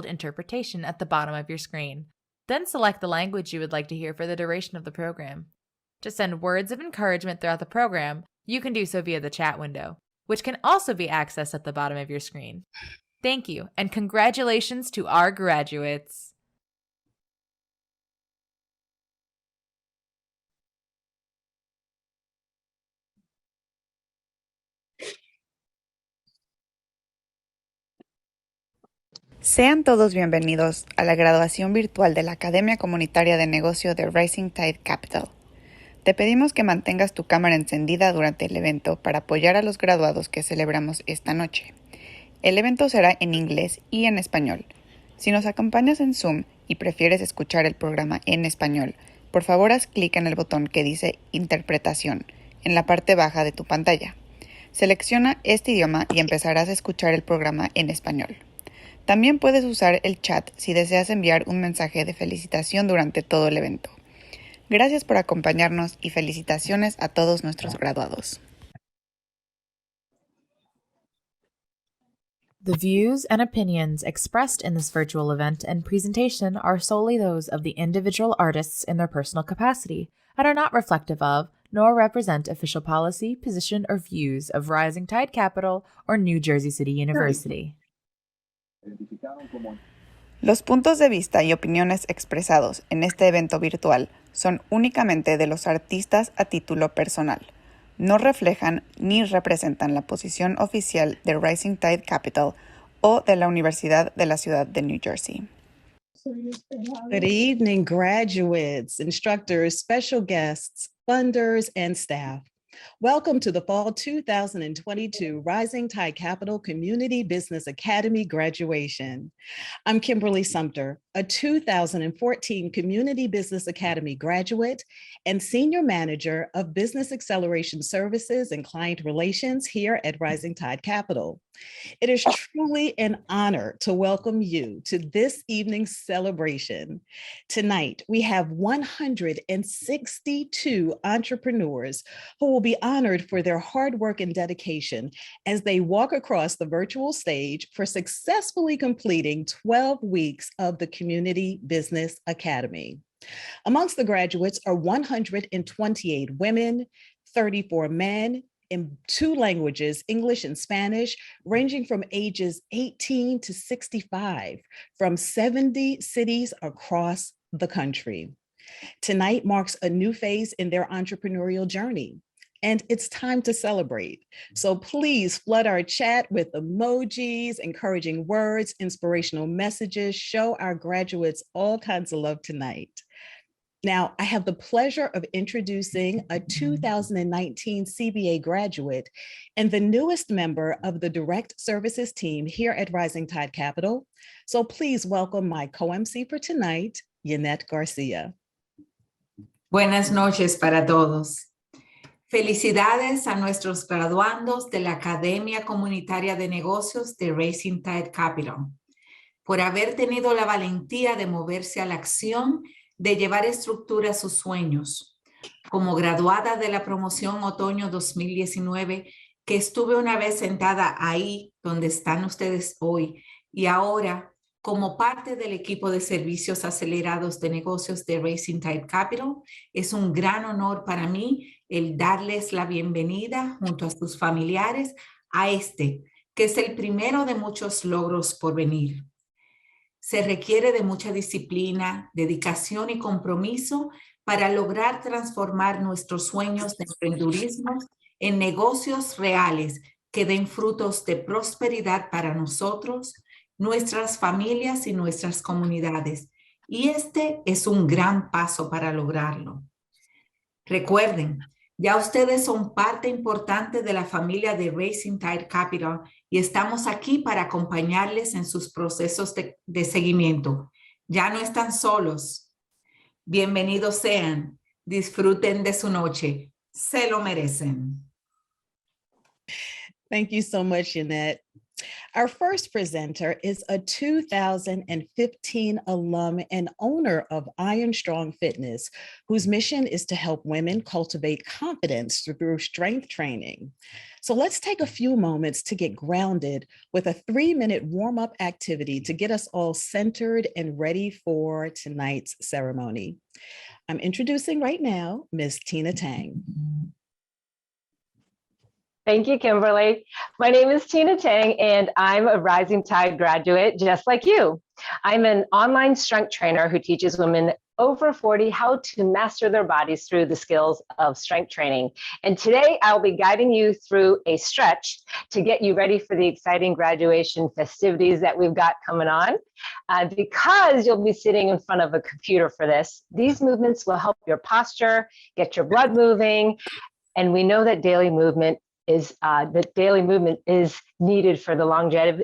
interpretation at the bottom of your screen. Then select the language you would like to hear for the duration of the program. To send words of encouragement throughout the program, you can do so via the chat window, which can also be accessed at the bottom of your screen. Thank you, and congratulations to our graduates! Sean todos bienvenidos a la graduación virtual de la Academia Comunitaria de Negocio de Rising Tide Capital. Te pedimos que mantengas tu cámara encendida durante el evento para apoyar a los graduados que celebramos esta noche. El evento será en inglés y en español. Si nos acompañas en Zoom y prefieres escuchar el programa en español, por favor haz clic en el botón que dice Interpretación en la parte baja de tu pantalla. Selecciona este idioma y empezarás a escuchar el programa en español. También puedes usar el chat si deseas enviar un mensaje de felicitación durante todo el evento. Gracias por acompañarnos y felicitaciones a todos nuestros graduados. The views and opinions expressed in this virtual event and presentation are solely those of the individual artists in their personal capacity and are not reflective of, nor represent official policy, position, or views of Rising Tide Capital or New Jersey City University. Los puntos de vista y opiniones expresados en este evento virtual son únicamente de los artistas a título personal. No reflejan ni representan la posición oficial de Rising Tide Capital o de la Universidad de la Ciudad de New Jersey. Good evening, graduates, instructors, special guests, funders, and staff. Welcome to the Fall 2022 Rising Tide Capital Community Business Academy graduation. I'm Kimberly Sumter, a 2014 Community Business Academy graduate and Senior Manager of Business Acceleration Services and Client Relations here at Rising Tide Capital. It is truly an honor to welcome you to this evening's celebration. Tonight, we have 162 entrepreneurs who will be honored for their hard work and dedication as they walk across the virtual stage for successfully completing 12 weeks of the Community Business Academy. Amongst the graduates are 128 women, 34 men, in 2 languages, English and Spanish, ranging from ages 18 to 65, from 70 cities across the country. Tonight marks a new phase in their entrepreneurial journey, and it's time to celebrate. So please flood our chat with emojis, encouraging words, inspirational messages. Show our graduates all kinds of love tonight. Now, I have the pleasure of introducing a 2019 CBA graduate and the newest member of the Direct Services team here at Rising Tide Capital. So please welcome my co-MC for tonight, Yanette Garcia. Buenas noches para todos. Felicidades a nuestros graduandos de la Academia Comunitaria de Negocios de Rising Tide Capital por haber tenido la valentía de moverse a la acción de llevar estructura a sus sueños. Como graduada de la promoción otoño 2019, que estuve una vez sentada ahí donde están ustedes hoy, y ahora como parte del equipo de servicios acelerados de negocios de Rising Tide Capital, es un gran honor para mí el darles la bienvenida junto a sus familiares a que es el primero de muchos logros por venir. Se requiere de mucha disciplina, dedicación y compromiso para lograr transformar nuestros sueños de emprendedurismo en negocios reales que den frutos de prosperidad para nosotros, nuestras familias y nuestras comunidades. Y este es un gran paso para lograrlo. Recuerden, ya ustedes son parte importante de la familia de Rising Tide Capital y estamos aquí para acompañarles en sus procesos de seguimiento. Ya no están solos. Bienvenidos sean. Disfruten de su noche. Se lo merecen. Thank you so much, Yanette. Our first presenter is a 2015 alum and owner of Iron Strong Fitness, whose mission is to help women cultivate confidence through strength training. So let's take a few moments to get grounded with a 3-minute warm-up activity to get us all centered and ready for tonight's ceremony. I'm introducing right now, Ms. Tina Tang. Thank you, Kimberly. My name is Tina Tang, and I'm a Rising Tide graduate, just like you. I'm an online strength trainer who teaches women over 40 how to master their bodies through the skills of strength training. And today I'll be guiding you through a stretch to get you ready for the exciting graduation festivities that we've got coming on. Because you'll be sitting in front of a computer for this, these movements will help your posture, get your blood moving, and we know that daily movement is needed for the longevity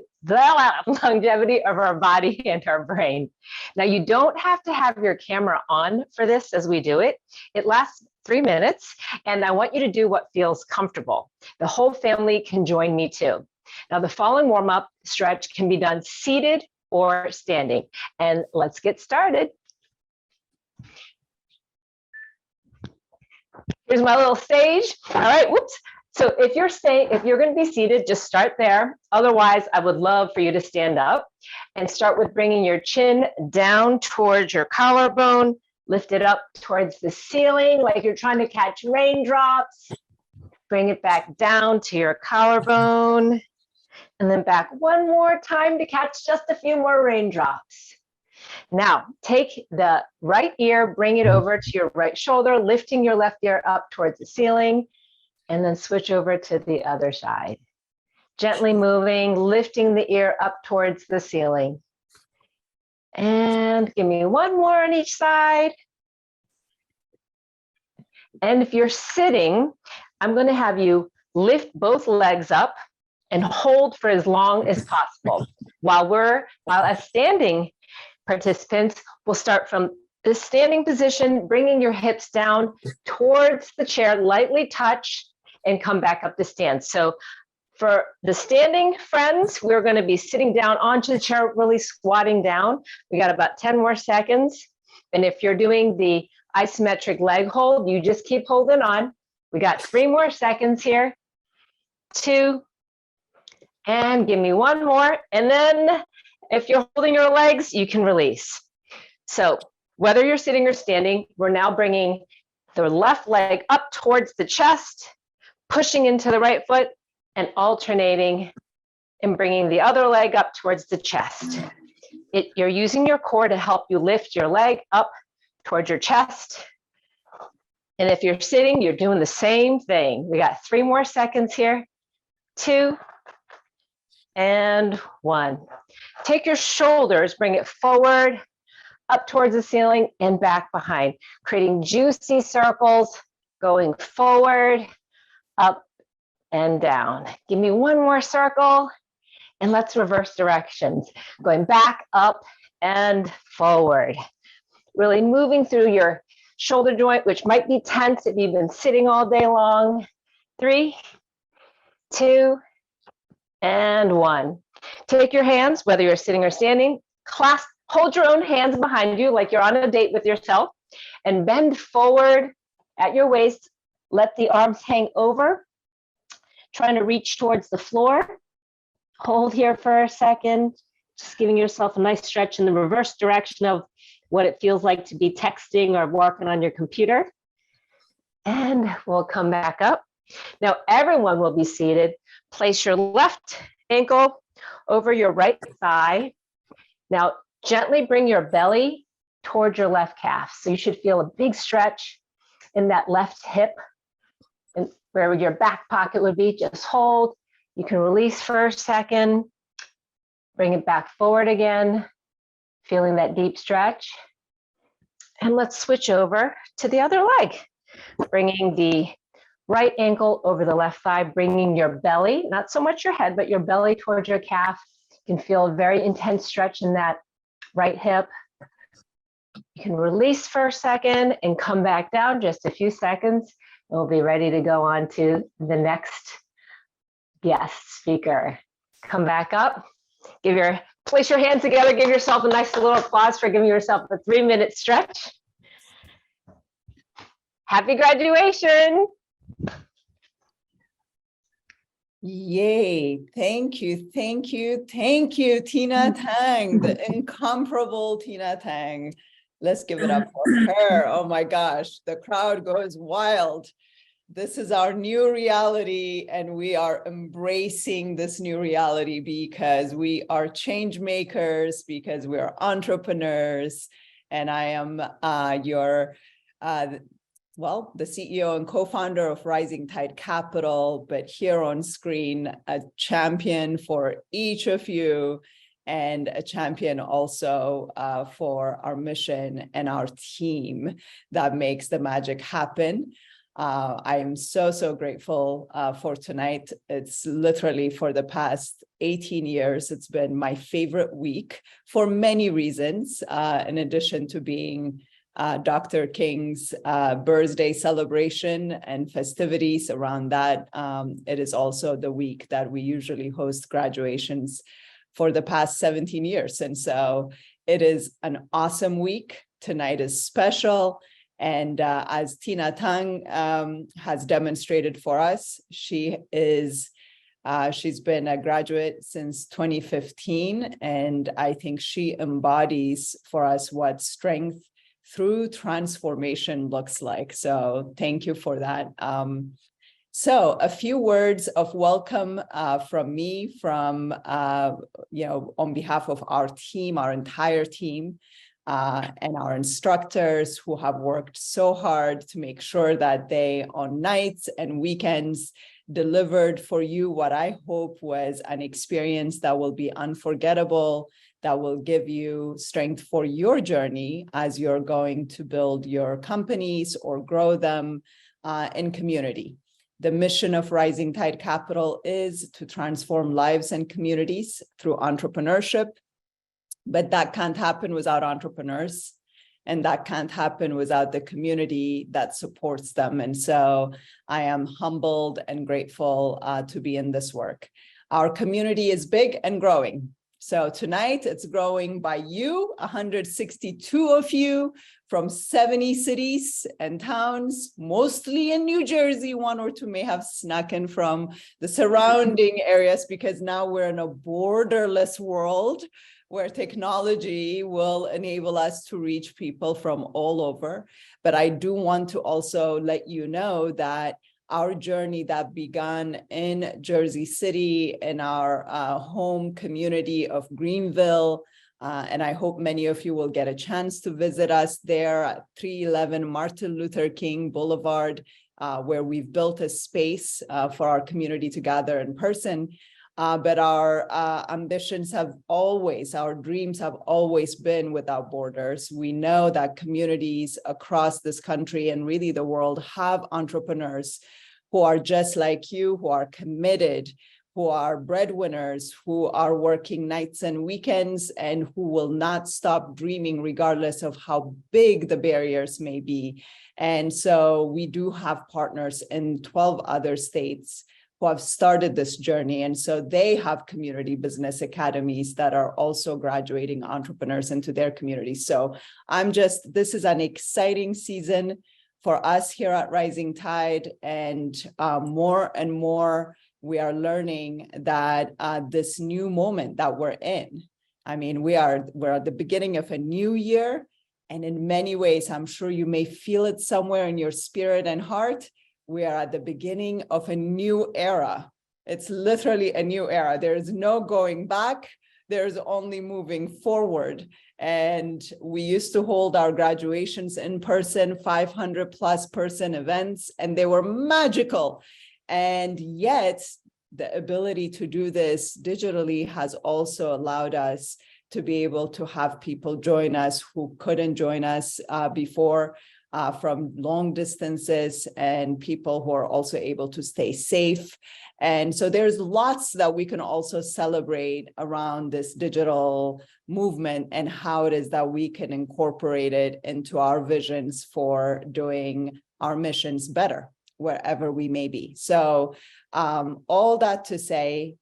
of our body and our brain. Now, you don't have to have your camera on for this as we do it. It lasts 3 minutes, and I want you to do what feels comfortable. The whole family can join me too. Now, the following warm-up stretch can be done seated or standing, and let's get started. Here's my little stage. All right, whoops. So if you're going to be seated, just start there. Otherwise, I would love for you to stand up and start with bringing your chin down towards your collarbone, lift it up towards the ceiling like you're trying to catch raindrops. Bring it back down to your collarbone, and then back one more time to catch just a few more raindrops. Now, take the right ear, bring it over to your right shoulder, lifting your left ear up towards the ceiling, and then switch over to the other side. Gently moving, lifting the ear up towards the ceiling. And give me one more on each side. And if you're sitting, I'm going to have you lift both legs up and hold for as long as possible. While as standing participants, we'll start from the standing position, bringing your hips down towards the chair, lightly touch, and come back up to stand. So for the standing friends, we're going to be sitting down onto the chair, really squatting down. We got about 10 more seconds. And if you're doing the isometric leg hold, you just keep holding on. We got 3 more seconds here. 2, and give me 1 more. And then if you're holding your legs, you can release. So whether you're sitting or standing, we're now bringing the left leg up towards the chest, pushing into the right foot, and alternating and bringing the other leg up towards the chest. You're using your core to help you lift your leg up towards your chest. And if you're sitting, you're doing the same thing. We got 3 more seconds here. 2, and 1. Take your shoulders, bring it forward, up towards the ceiling, and back behind, creating juicy circles, going forward, up and down. Give me 1 more circle, and let's reverse directions. Going back, up, and forward. Really moving through your shoulder joint, which might be tense if you've been sitting all day long. 3, 2, and 1. Take your hands, whether you're sitting or standing, clasp, hold your own hands behind you like you're on a date with yourself, and bend forward at your waist. Let the arms hang over, trying to reach towards the floor. Hold here for a second, just giving yourself a nice stretch in the reverse direction of what it feels like to be texting or working on your computer. And we'll come back up. Now, everyone will be seated. Place your left ankle over your right thigh. Now, gently bring your belly towards your left calf. So you should feel a big stretch in that left hip, and where your back pocket would be. Just hold. You can release for a second. Bring it back forward again, feeling that deep stretch. And let's switch over to the other leg, bringing the right ankle over the left thigh, bringing your belly, not so much your head, but your belly towards your calf. You can feel a very intense stretch in that right hip. You can release for a second and come back down just a few seconds. We'll be ready to go on to the next guest speaker. Come back up. Place your hands together. Give yourself a nice little applause for giving yourself a 3-minute stretch. Happy graduation. Yay. Thank you, Tina Tang, the incomparable Tina Tang. Let's give it up for her. Oh my gosh, the crowd goes wild. This is our new reality, and we are embracing this new reality because we are change makers, because we are entrepreneurs. And I am the CEO and co-founder of Rising Tide Capital, but here on screen, a champion for each of you, and a champion also for our mission and our team that makes the magic happen. I am so grateful for tonight. It's literally for the past 18 years, it's been my favorite week for many reasons, in addition to being Dr. King's birthday celebration and festivities around that. It is also the week that we usually host graduations for the past 17 years. And so it is an awesome week. Tonight is special. And as Tina Tang has demonstrated for us, she's been a graduate since 2015. And I think she embodies for us what strength through transformation looks like. So thank you for that. So a few words of welcome from me, on behalf of our team, our entire team, and our instructors who have worked so hard to make sure that they, on nights and weekends, delivered for you what I hope was an experience that will be unforgettable, that will give you strength for your journey as you're going to build your companies or grow them in community. The mission of Rising Tide Capital is to transform lives and communities through entrepreneurship, but that can't happen without entrepreneurs, and that can't happen without the community that supports them. And so I am humbled and grateful to be in this work. Our community is big and growing. So tonight it's growing by you, 162 of you from 70 cities and towns, mostly in New Jersey. 1 or 2 may have snuck in from the surrounding areas, because now we're in a borderless world where technology will enable us to reach people from all over. But I do want to also let you know that our journey that began in Jersey City, in our home community of Greenville, and I hope many of you will get a chance to visit us there at 311 Martin Luther King Boulevard, where we've built a space for our community to gather in person. But our ambitions have always, our dreams have always been without borders. We know that communities across this country and really the world have entrepreneurs who are just like you, who are committed, who are breadwinners, who are working nights and weekends, and who will not stop dreaming regardless of how big the barriers may be. And so we do have partners in 12 other states who have started this journey. And so they have community business academies that are also graduating entrepreneurs into their communities. So this is an exciting season for us here at Rising Tide, and more and more we are learning that this new moment that we're in, I mean, we're at the beginning of a new year, and in many ways, I'm sure you may feel it somewhere in your spirit and heart, we are at the beginning of a new era. It's literally a new era. There is no going back. There's only moving forward. And we used to hold our graduations in person, 500 plus person events, and they were magical. And yet the ability to do this digitally has also allowed us to be able to have people join us who couldn't join us before, from long distances, and people who are also able to stay safe. And so there's lots that we can also celebrate around this digital movement and how it is that we can incorporate it into our visions for doing our missions better, wherever we may be. So all that to say,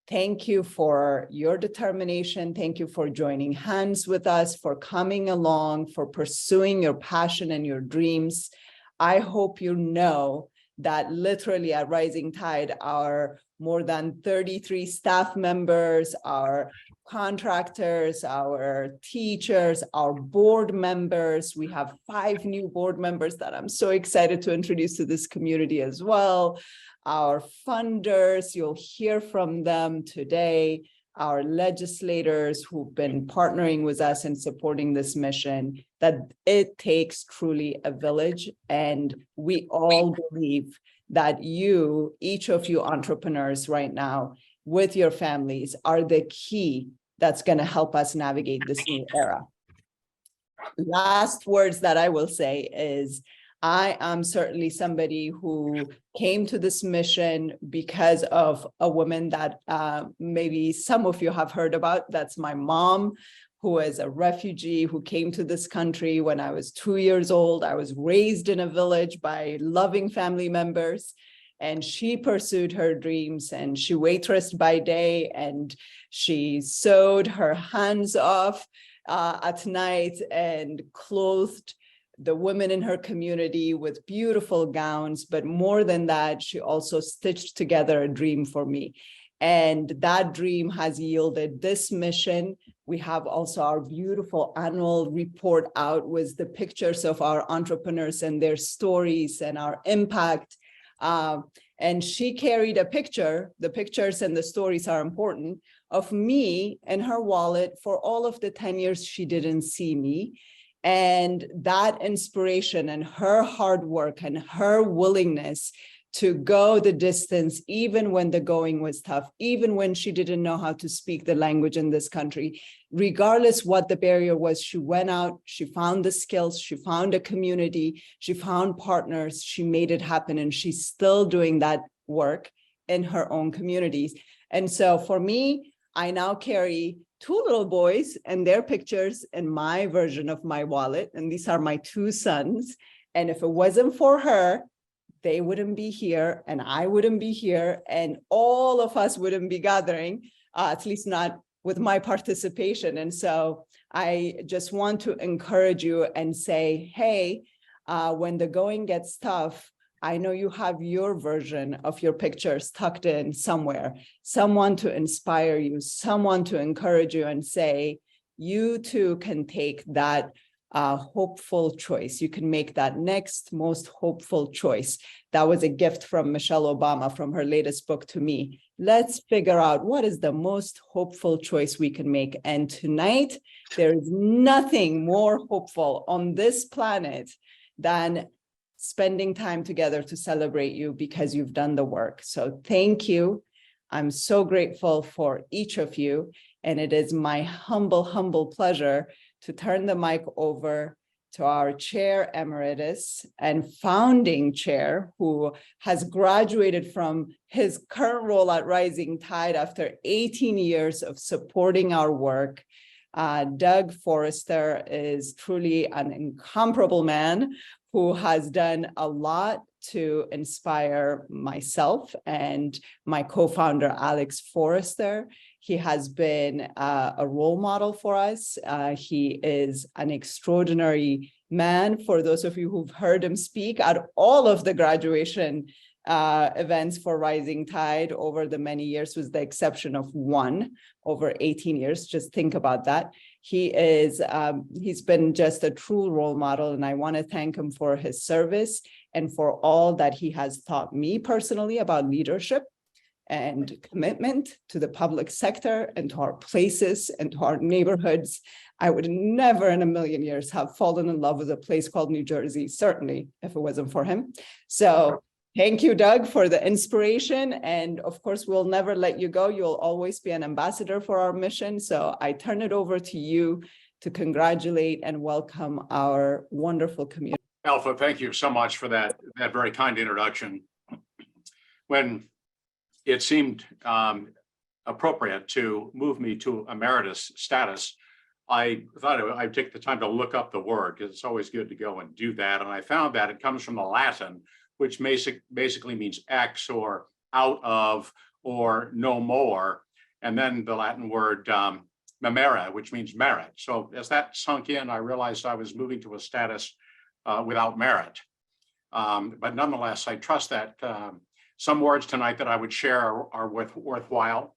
Thank you for your determination. Thank you for joining hands with us, for coming along, for pursuing your passion and your dreams. I hope you know that literally at Rising Tide, our more than 33 staff members, our contractors, our teachers, our board members, we have 5 new board members that I'm so excited to introduce to this community as well. Our funders, you'll hear from them today, our legislators who've been partnering with us and supporting this mission, that it takes truly a village. And we all believe that you, each of you entrepreneurs right now, with your families, are the key that's going to help us navigate this new era. Last words that I will say is, I am certainly somebody who came to this mission because of a woman that maybe some of you have heard about. That's my mom, who is a refugee who came to this country when I was 2 years old. I was raised in a village by loving family members, and she pursued her dreams, and she waitressed by day, and she sewed her hands off at night and clothed the women in her community with beautiful gowns. But more than that, she also stitched together a dream for me. And that dream has yielded this mission. We have also our beautiful annual report out with the pictures of our entrepreneurs and their stories and our impact. And she carried a picture, the pictures and the stories are important, of me in her wallet for all of the 10 years she didn't see me. And that inspiration and her hard work and her willingness to go the distance, even when the going was tough, even when she didn't know how to speak the language in this country, regardless what the barrier was, she went out, she found the skills, she found a community, she found partners, she made it happen, and she's still doing that work in her own communities. And so for me, I now carry 2 little boys and their pictures in my version of my wallet. And these are my 2 sons. And if it wasn't for her, they wouldn't be here, and I wouldn't be here, and all of us wouldn't be gathering, at least not with my participation. And so I just want to encourage you and say, hey, when the going gets tough, I know you have your version of your pictures tucked in somewhere, someone to inspire you, someone to encourage you and say, you too can take that hopeful choice. You can make that next most hopeful choice. That was a gift from Michelle Obama from her latest book to me. Let's figure out what is the most hopeful choice we can make. And tonight, there is nothing more hopeful on this planet than spending time together to celebrate you because you've done the work. So thank you. I'm so grateful for each of you. And it is my humble, humble pleasure to turn the mic over to our chair emeritus and founding chair, who has graduated from his current role at Rising Tide after 18 years of supporting our work. Doug Forrester is truly an incomparable man who has done a lot to inspire myself and my co-founder, Alex Forrester. He has been a role model for us. He is an extraordinary man. For those of you who've heard him speak at all of the graduation events for Rising Tide over the many years, with the exception of one over 18 years. Just think about that. He's been just a true role model, and I want to thank him for his service and for all that he has taught me personally about leadership and commitment to the public sector and to our places and to our neighborhoods. I would never in a million years have fallen in love with a place called New Jersey, certainly if it wasn't for him. So thank you, Doug, for the inspiration. And of course, we'll never let you go. You'll always be an ambassador for our mission. So I turn it over to you to congratulate and welcome our wonderful community. Alpha, thank you so much for that very kind introduction. When it seemed appropriate to move me to emeritus status, I thought I'd take the time to look up the word, because it's always good to go and do that. And I found that it comes from the Latin, which basically means ex, or out of, or no more. and then the Latin word memere, which means merit. So as that sunk in, I realized I was moving to a status without merit. But nonetheless, I trust that some words tonight that I would share are worthwhile.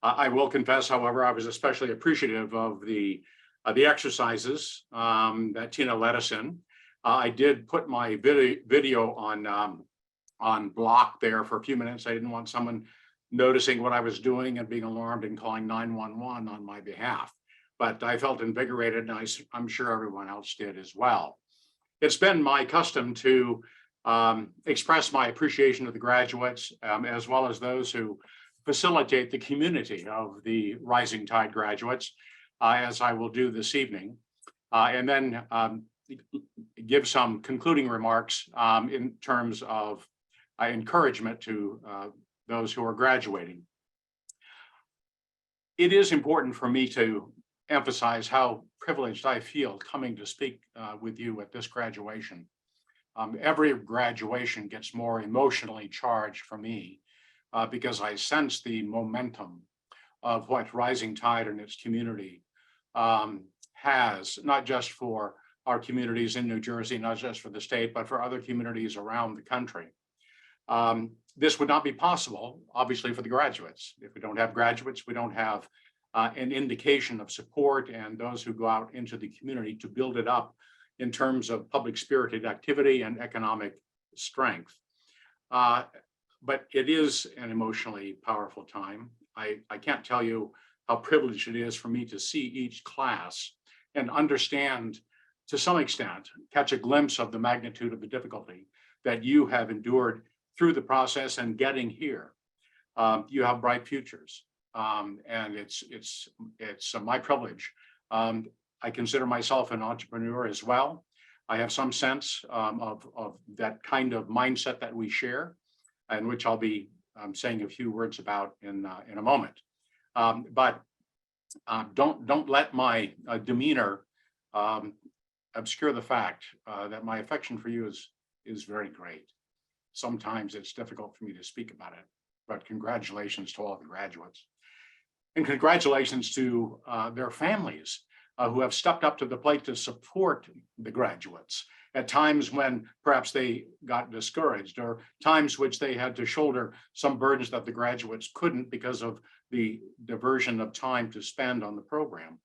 I will confess, however, I was especially appreciative of the exercises that Tina led us in. I did put my video on block there for a few minutes. I didn't want someone noticing what I was doing and being alarmed and calling 911 on my behalf. But I felt invigorated, and I'm sure everyone else did as well. It's been my custom to express my appreciation of the graduates, as well as those who facilitate the community of the Rising Tide graduates, as I will do this evening, and then give some concluding remarks in terms of encouragement to those who are graduating. It is important for me to emphasize how privileged I feel coming to speak with you at this graduation. Every graduation gets more emotionally charged for me because I sense the momentum of what Rising Tide and its community has, not just for our communities in New Jersey, not just for the state, but for other communities around the country. This would not be possible, obviously, for the graduates. If we don't have graduates, we don't have an indication of support and those who go out into the community to build it up in terms of public spirited activity and economic strength. But it is an emotionally powerful time. I can't tell you how privileged it is for me to see each class and understand, to some extent, catch a glimpse of the magnitude of the difficulty that you have endured through the process and getting here. You have bright futures, and it's my privilege. I consider myself an entrepreneur as well. I have some sense of that kind of mindset that we share, and which I'll be saying a few words about in a moment. But don't let my demeanor obscure the fact that my affection for you is very great. Sometimes it's difficult for me to speak about it, but congratulations to all the graduates. And congratulations to their families who have stepped up to the plate to support the graduates at times when perhaps they got discouraged, or times which they had to shoulder some burdens that the graduates couldn't because of the diversion of time to spend on the program.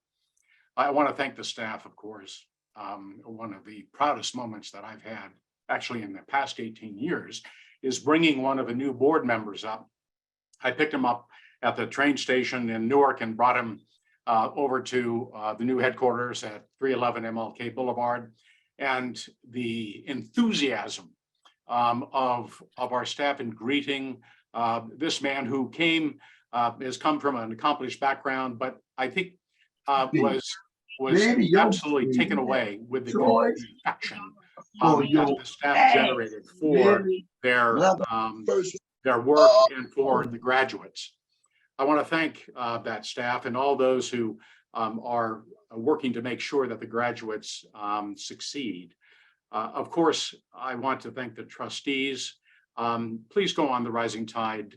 I want to thank the staff, of course. One of the proudest moments that I've had actually in the past 18 years is bringing one of the new board members up. I picked him up at the train station in Newark and brought him over to the new headquarters at 311 MLK Boulevard. And the enthusiasm of our staff in greeting this man who has come from an accomplished background, but I think was absolutely taken away with the affection that the staff generated for their work and for the graduates. I want to thank that staff and all those who are working to make sure that the graduates succeed. Of course, I want to thank the trustees. Please go on the Rising Tide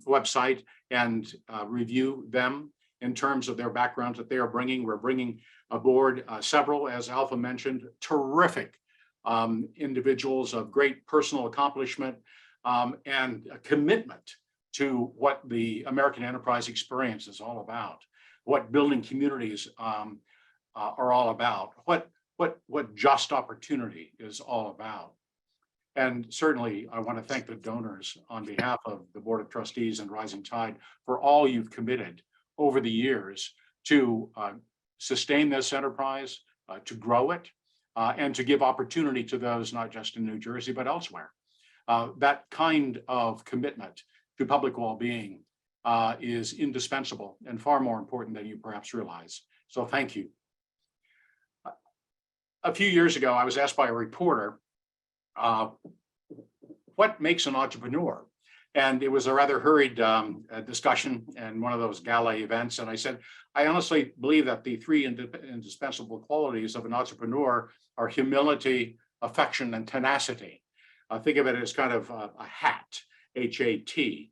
website and review them in terms of their backgrounds that they are bringing. We're bringing aboard several, as Alpha mentioned, terrific individuals of great personal accomplishment and a commitment to what the American enterprise experience is all about, what building communities are all about, what just opportunity is all about. And certainly, I want to thank the donors on behalf of the Board of Trustees and Rising Tide for all you've committed over the years to sustain this enterprise, to grow it, and to give opportunity to those not just in New Jersey, but elsewhere. That kind of commitment to public well-being is indispensable and far more important than you perhaps realize. So thank you. A few years ago, I was asked by a reporter, what makes an entrepreneur? And it was a rather hurried discussion and one of those gala events. And I said, I honestly believe that the three indispensable qualities of an entrepreneur are humility, affection, and tenacity. Think of it as kind of a hat, H-A-T.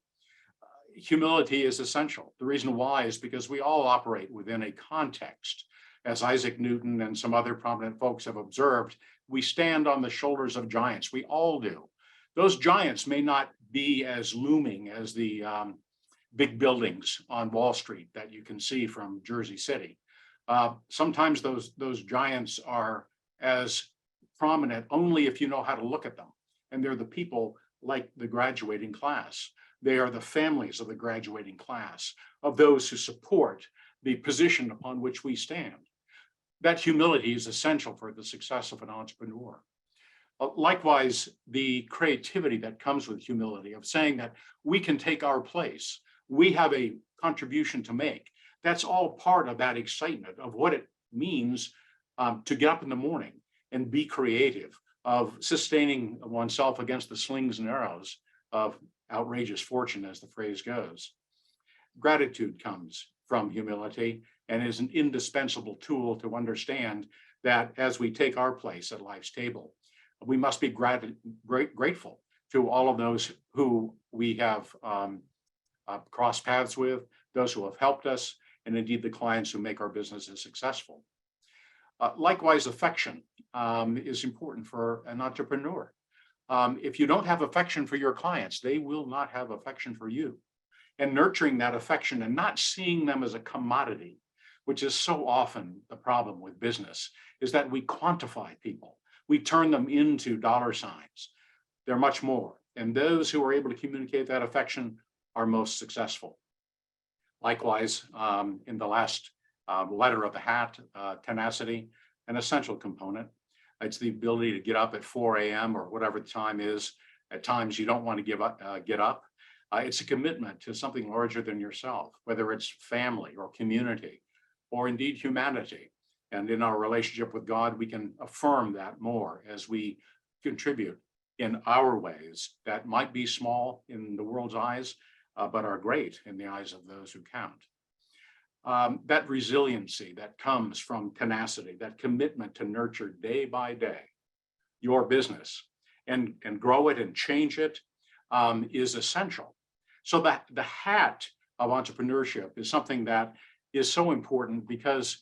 Humility is essential. The reason why is because we all operate within a context. As Isaac Newton and some other prominent folks have observed, we stand on the shoulders of giants. We all do. Those giants may not be as looming as the big buildings on Wall Street that you can see from Jersey City. Sometimes those giants are as prominent only if you know how to look at them. And they're the people like the graduating class. They are the families of the graduating class, of those who support the position upon which we stand. That humility is essential for the success of an entrepreneur. Likewise, the creativity that comes with humility of saying that we can take our place, we have a contribution to make. That's all part of that excitement of what it means to get up in the morning and be creative, of sustaining oneself against the slings and arrows of outrageous fortune, as the phrase goes. Gratitude comes from humility and is an indispensable tool to understand that as we take our place at life's table, we must be grateful to all of those who we have crossed paths with, those who have helped us, and indeed the clients who make our businesses successful. Likewise, affection is important for an entrepreneur. If you don't have affection for your clients, they will not have affection for you. And nurturing that affection and not seeing them as a commodity, which is so often the problem with business, is that we quantify people. We turn them into dollar signs. They're much more. And those who are able to communicate that affection are most successful. Likewise, in the last letter of the hat, tenacity, an essential component. It's the ability to get up at 4 a.m. or whatever the time is. At times you don't want to get up. It's a commitment to something larger than yourself, whether it's family or community or indeed humanity. And in our relationship with God, we can affirm that more as we contribute in our ways that might be small in the world's eyes, but are great in the eyes of those who count. That resiliency that comes from tenacity, that commitment to nurture day by day your business and grow it and change it is essential. So that the hat of entrepreneurship is something that is so important because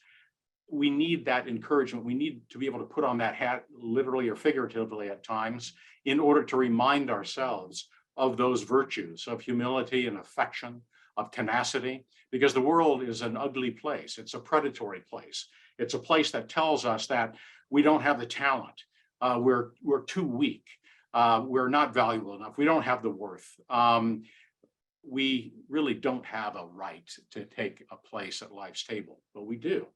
we need that encouragement. We need to be able to put on that hat literally or figuratively at times in order to remind ourselves of those virtues of humility and affection, of tenacity, because the world is an ugly place. It's a predatory place. It's a place that tells us that we don't have the talent. We're too weak. We're not valuable enough. We don't have the worth. We really don't have a right to take a place at life's table, but we do.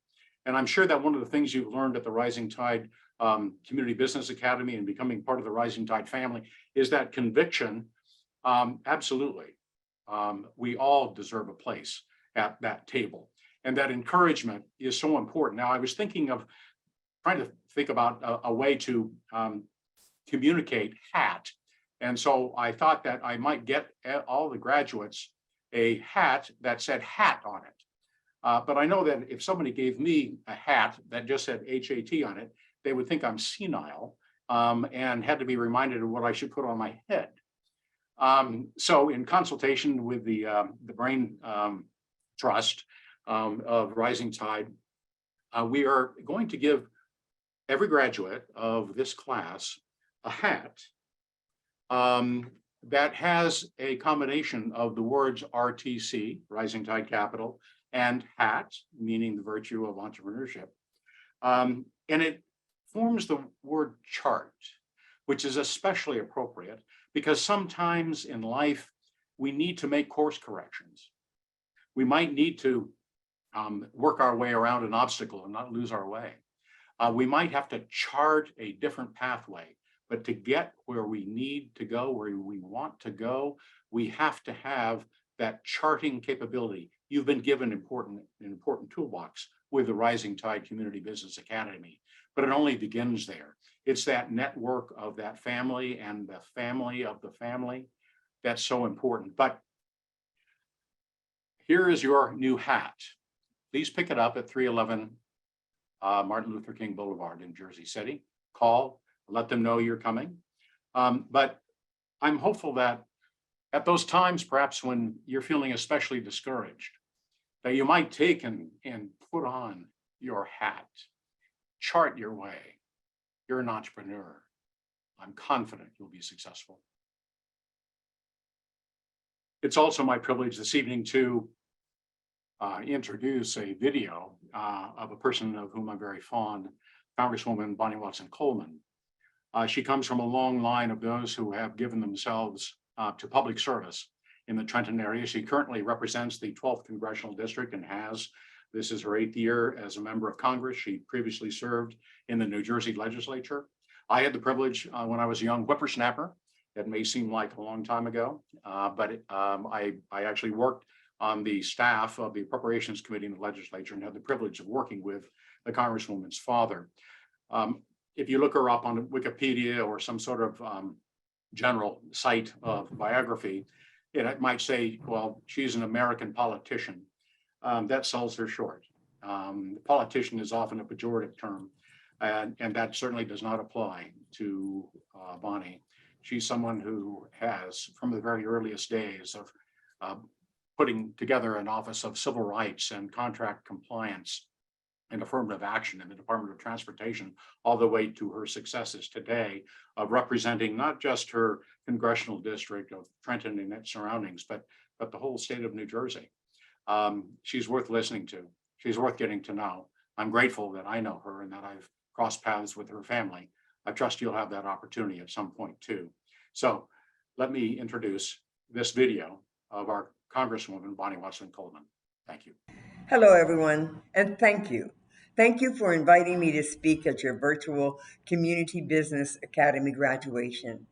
And I'm sure that one of the things you've learned at the Rising Tide Community Business Academy and becoming part of the Rising Tide family is that conviction. Absolutely. We all deserve a place at that table. And that encouragement is so important. Now, I was trying to think about a way to communicate hat. And so I thought that I might get all the graduates a hat that said hat on it. But I know that if somebody gave me a hat that just said HAT on it, they would think I'm senile and had to be reminded of what I should put on my head. So in consultation with the Brain Trust of Rising Tide, we are going to give every graduate of this class a hat that has a combination of the words RTC, Rising Tide Capital, and hat, meaning the virtue of entrepreneurship. And it forms the word chart, which is especially appropriate because sometimes in life, we need to make course corrections. We might need to work our way around an obstacle and not lose our way. We might have to chart a different pathway, but to get where we need to go, where we want to go, we have to have that charting capability. You've been given an important toolbox with the Rising Tide Community Business Academy, but it only begins there. It's that network of that family and the family of the family that's so important. But here is your new hat. Please pick it up at 311 Martin Luther King Boulevard in Jersey City. Call, let them know you're coming. But I'm hopeful that At those times, perhaps when you're feeling especially discouraged, that you might take and put on your hat, chart your way. You're an entrepreneur. I'm confident you'll be successful. It's also my privilege this evening to introduce a video of a person of whom I'm very fond, Congresswoman Bonnie Watson-Coleman. She comes from a long line of those who have given themselves to public service in the Trenton area. She currently represents the 12th Congressional District and this is her 8th year as a member of Congress. She previously served in the New Jersey legislature. I had the privilege when I was a young whippersnapper. It may seem like a long time ago, but I actually worked on the staff of the Appropriations Committee in the legislature and had the privilege of working with the Congresswoman's father. If you look her up on Wikipedia or some sort of general site of biography, it might say, well, she's an American politician. That sells her short. Politician is often a pejorative term, and that certainly does not apply to Bonnie. She's someone who has, from the very earliest days of putting together an Office of Civil Rights and Contract Compliance and Affirmative Action in the Department of Transportation, all the way to her successes today of representing not just her congressional district of Trenton and its surroundings, but the whole state of New Jersey. She's worth listening to. She's worth getting to know. I'm grateful that I know her and that I've crossed paths with her family. I trust you'll have that opportunity at some point too. So let me introduce this video of our Congresswoman Bonnie Watson-Coleman. Thank you. Hello, everyone, and thank you. Thank you for inviting me to speak at your virtual Community Business Academy graduation.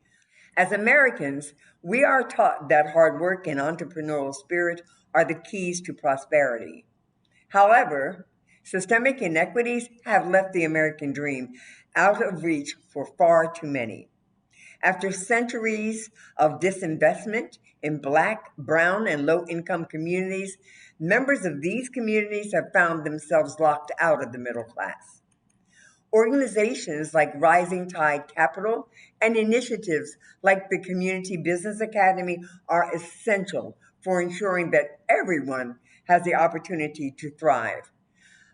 As Americans, we are taught that hard work and entrepreneurial spirit are the keys to prosperity. However, systemic inequities have left the American dream out of reach for far too many. After centuries of disinvestment in Black, brown, and low-income communities, members of these communities have found themselves locked out of the middle class. Organizations like Rising Tide Capital and initiatives like the Community Business Academy are essential for ensuring that everyone has the opportunity to thrive.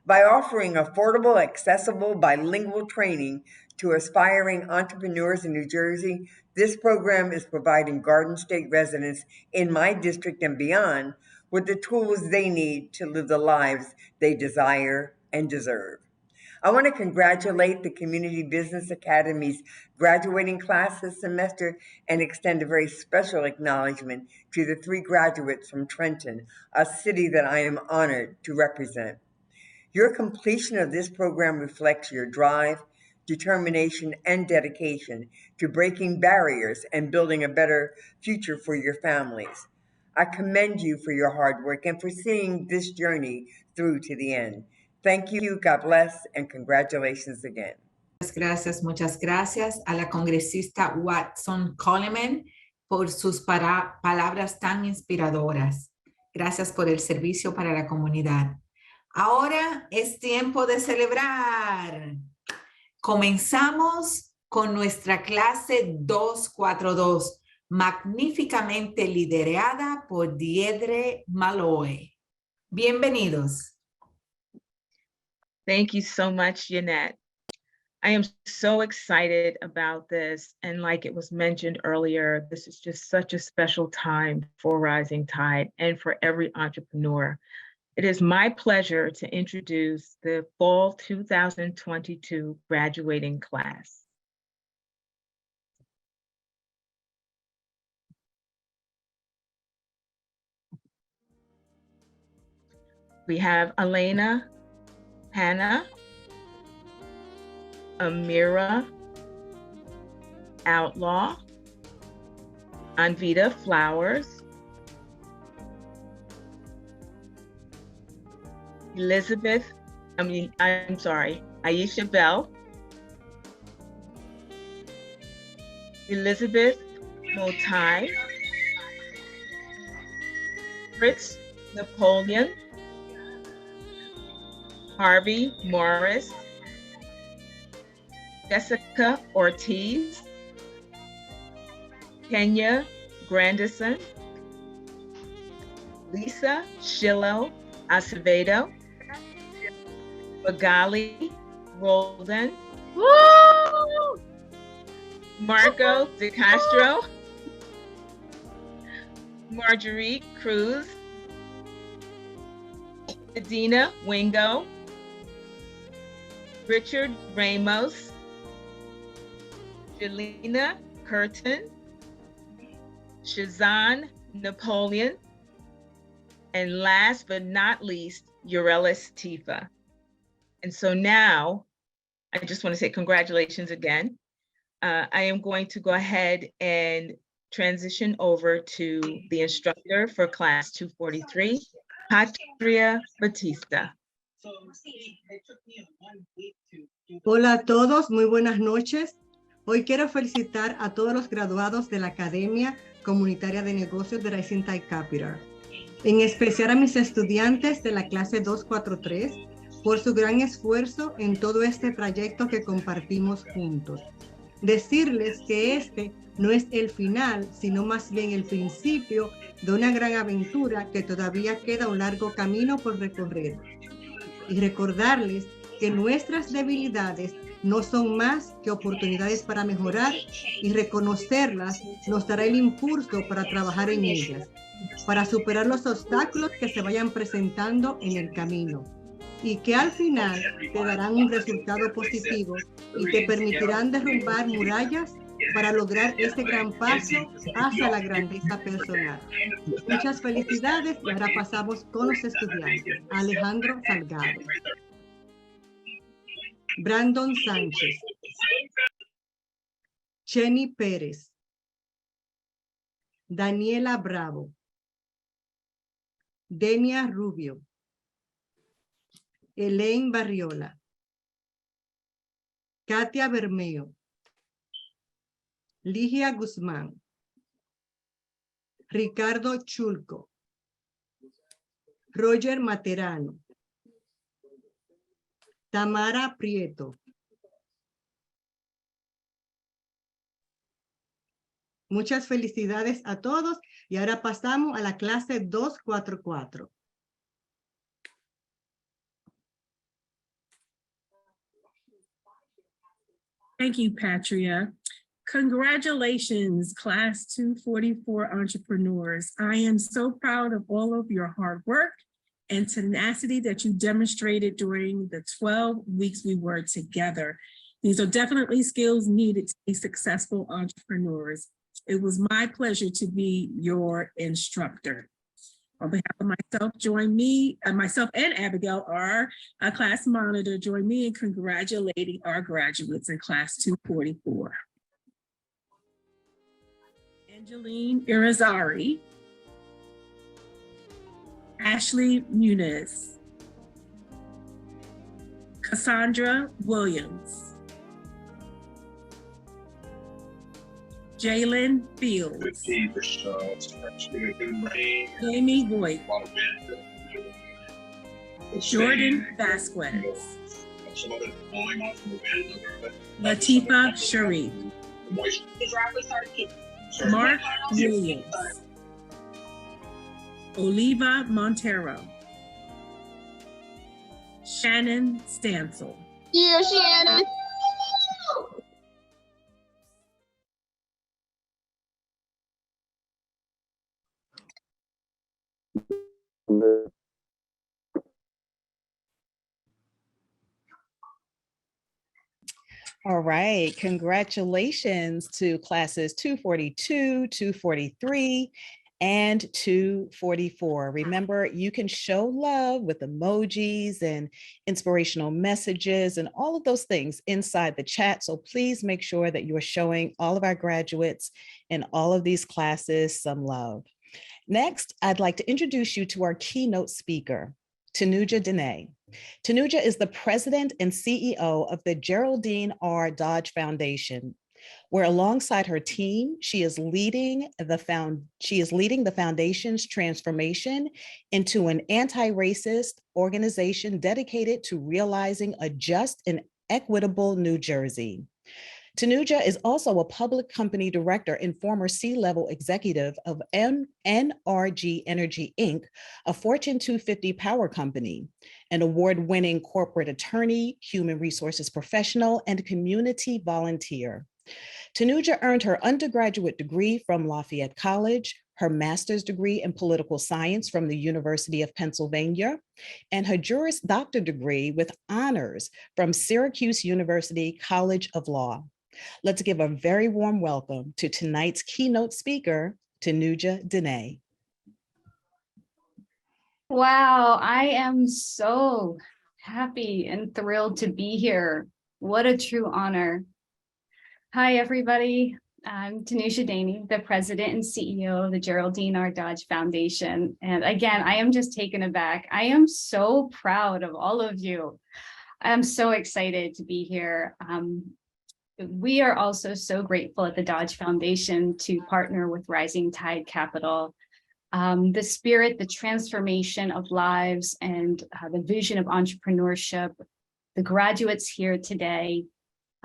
By offering affordable, accessible, bilingual training to aspiring entrepreneurs in New Jersey, this program is providing Garden State residents in my district and beyond with the tools they need to live the lives they desire and deserve. I want to congratulate the Community Business Academy's graduating class this semester and extend a very special acknowledgement to the 3 graduates from Trenton, a city that I am honored to represent. Your completion of this program reflects your drive, determination, and dedication to breaking barriers and building a better future for your families. I commend you for your hard work and for seeing this journey through to the end. Thank you, God bless, and congratulations again. Muchas gracias a la congresista Watson-Coleman por sus palabras tan inspiradoras. Gracias por el servicio para la comunidad. Ahora es tiempo de celebrar. Comenzamos con nuestra clase 242, magníficamente liderada por Deirdre Malloy. Bienvenidos. Thank you so much, Jeanette. I am so excited about this. And like it was mentioned earlier, this is just such a special time for Rising Tide and for every entrepreneur. It is my pleasure to introduce the Fall 2022 graduating class. We have Elena, Hannah, Amira, Outlaw, Anvita Flowers, Aisha Bell, Elizabeth Motai, Fritz Napoleon, Harvey Morris, Jessica Ortiz, Kenya Grandison, Lisa Shillo Acevedo, Bagali Roldan, Marco De Castro, Marjorie Cruz, Adina Wingo, Richard Ramos, Jelena Curtin, Shazan Napoleon, and last but not least, Urelis Tifa. And so now, I just want to say congratulations again. I am going to go ahead and transition over to the instructor for class 243, Patria Batista. Hola a todos, muy buenas noches. Hoy quiero felicitar a todos los graduados de la Academia Comunitaria de Negocios de Rising Tide Capital, en especial a mis estudiantes de la clase 243 por su gran esfuerzo en todo este trayecto que compartimos juntos. Decirles que este no es el final, sino más bien el principio de una gran aventura que todavía queda un largo camino por recorrer. Y recordarles que nuestras debilidades no son más que oportunidades para mejorar, y reconocerlas nos dará el impulso para trabajar en ellas, para superar los obstáculos que se vayan presentando en el camino, y que al final te darán un resultado positivo y te permitirán derrumbar murallas para lograr este gran paso hacia la grandeza personal. Muchas felicidades, y ahora pasamos con los estudiantes. Alejandro Salgado, Brandon Sánchez, Jenny Pérez, Daniela Bravo, Denia Rubio, Elaine Barriola, Katia Bermeo, Ligia Guzmán, Ricardo Chulco, Roger Materano, Tamara Prieto. Muchas felicidades a todos, y ahora pasamos a la clase 244. Thank you, Patria. Congratulations, class 244 entrepreneurs. I am so proud of all of your hard work and tenacity that you demonstrated during the 12 weeks we were together. These are definitely skills needed to be successful entrepreneurs. It was my pleasure to be your instructor. On behalf of myself, myself and Abigail, our class monitor, join me in congratulating our graduates in class 244. Angeline Irizarry, Ashley Muniz, Cassandra Williams, Jalen Fields, Jamie Voigt, Jordan Vasquez, Latifa Sharif, Mark Williams, Oliva Montero, Shannon Stansel. Yeah, Shannon. All right, congratulations to classes 242, 243, and 244. Remember, you can show love with emojis and inspirational messages and all of those things inside the chat. So please make sure that you are showing all of our graduates in all of these classes some love. Next, I'd like to introduce you to our keynote speaker, Tanuja Dehne. Tanuja is the president and CEO of the Geraldine Dodge Foundation, where alongside her team, she is leading the foundation's transformation into an anti-racist organization dedicated to realizing a just and equitable New Jersey. Tanuja is also a public company director and former C-level executive of NRG Energy, Inc., a Fortune 250 power company, an award-winning corporate attorney, human resources professional, and community volunteer. Tanuja earned her undergraduate degree from Lafayette College, her master's degree in political science from the University of Pennsylvania, and her Juris Doctor degree with honors from Syracuse University College of Law. Let's give a very warm welcome to tonight's keynote speaker, Tanuja Dehne. Wow, I am so happy and thrilled to be here. What a true honor. Hi, everybody. I'm Tanuja Dehne, the president and CEO of the Geraldine Dodge Foundation. And again, I am just taken aback. I am so proud of all of you. I'm so excited to be here. We are also so grateful at the Dodge Foundation to partner with Rising Tide Capital. The spirit, the transformation of lives, and the vision of entrepreneurship, the graduates here today.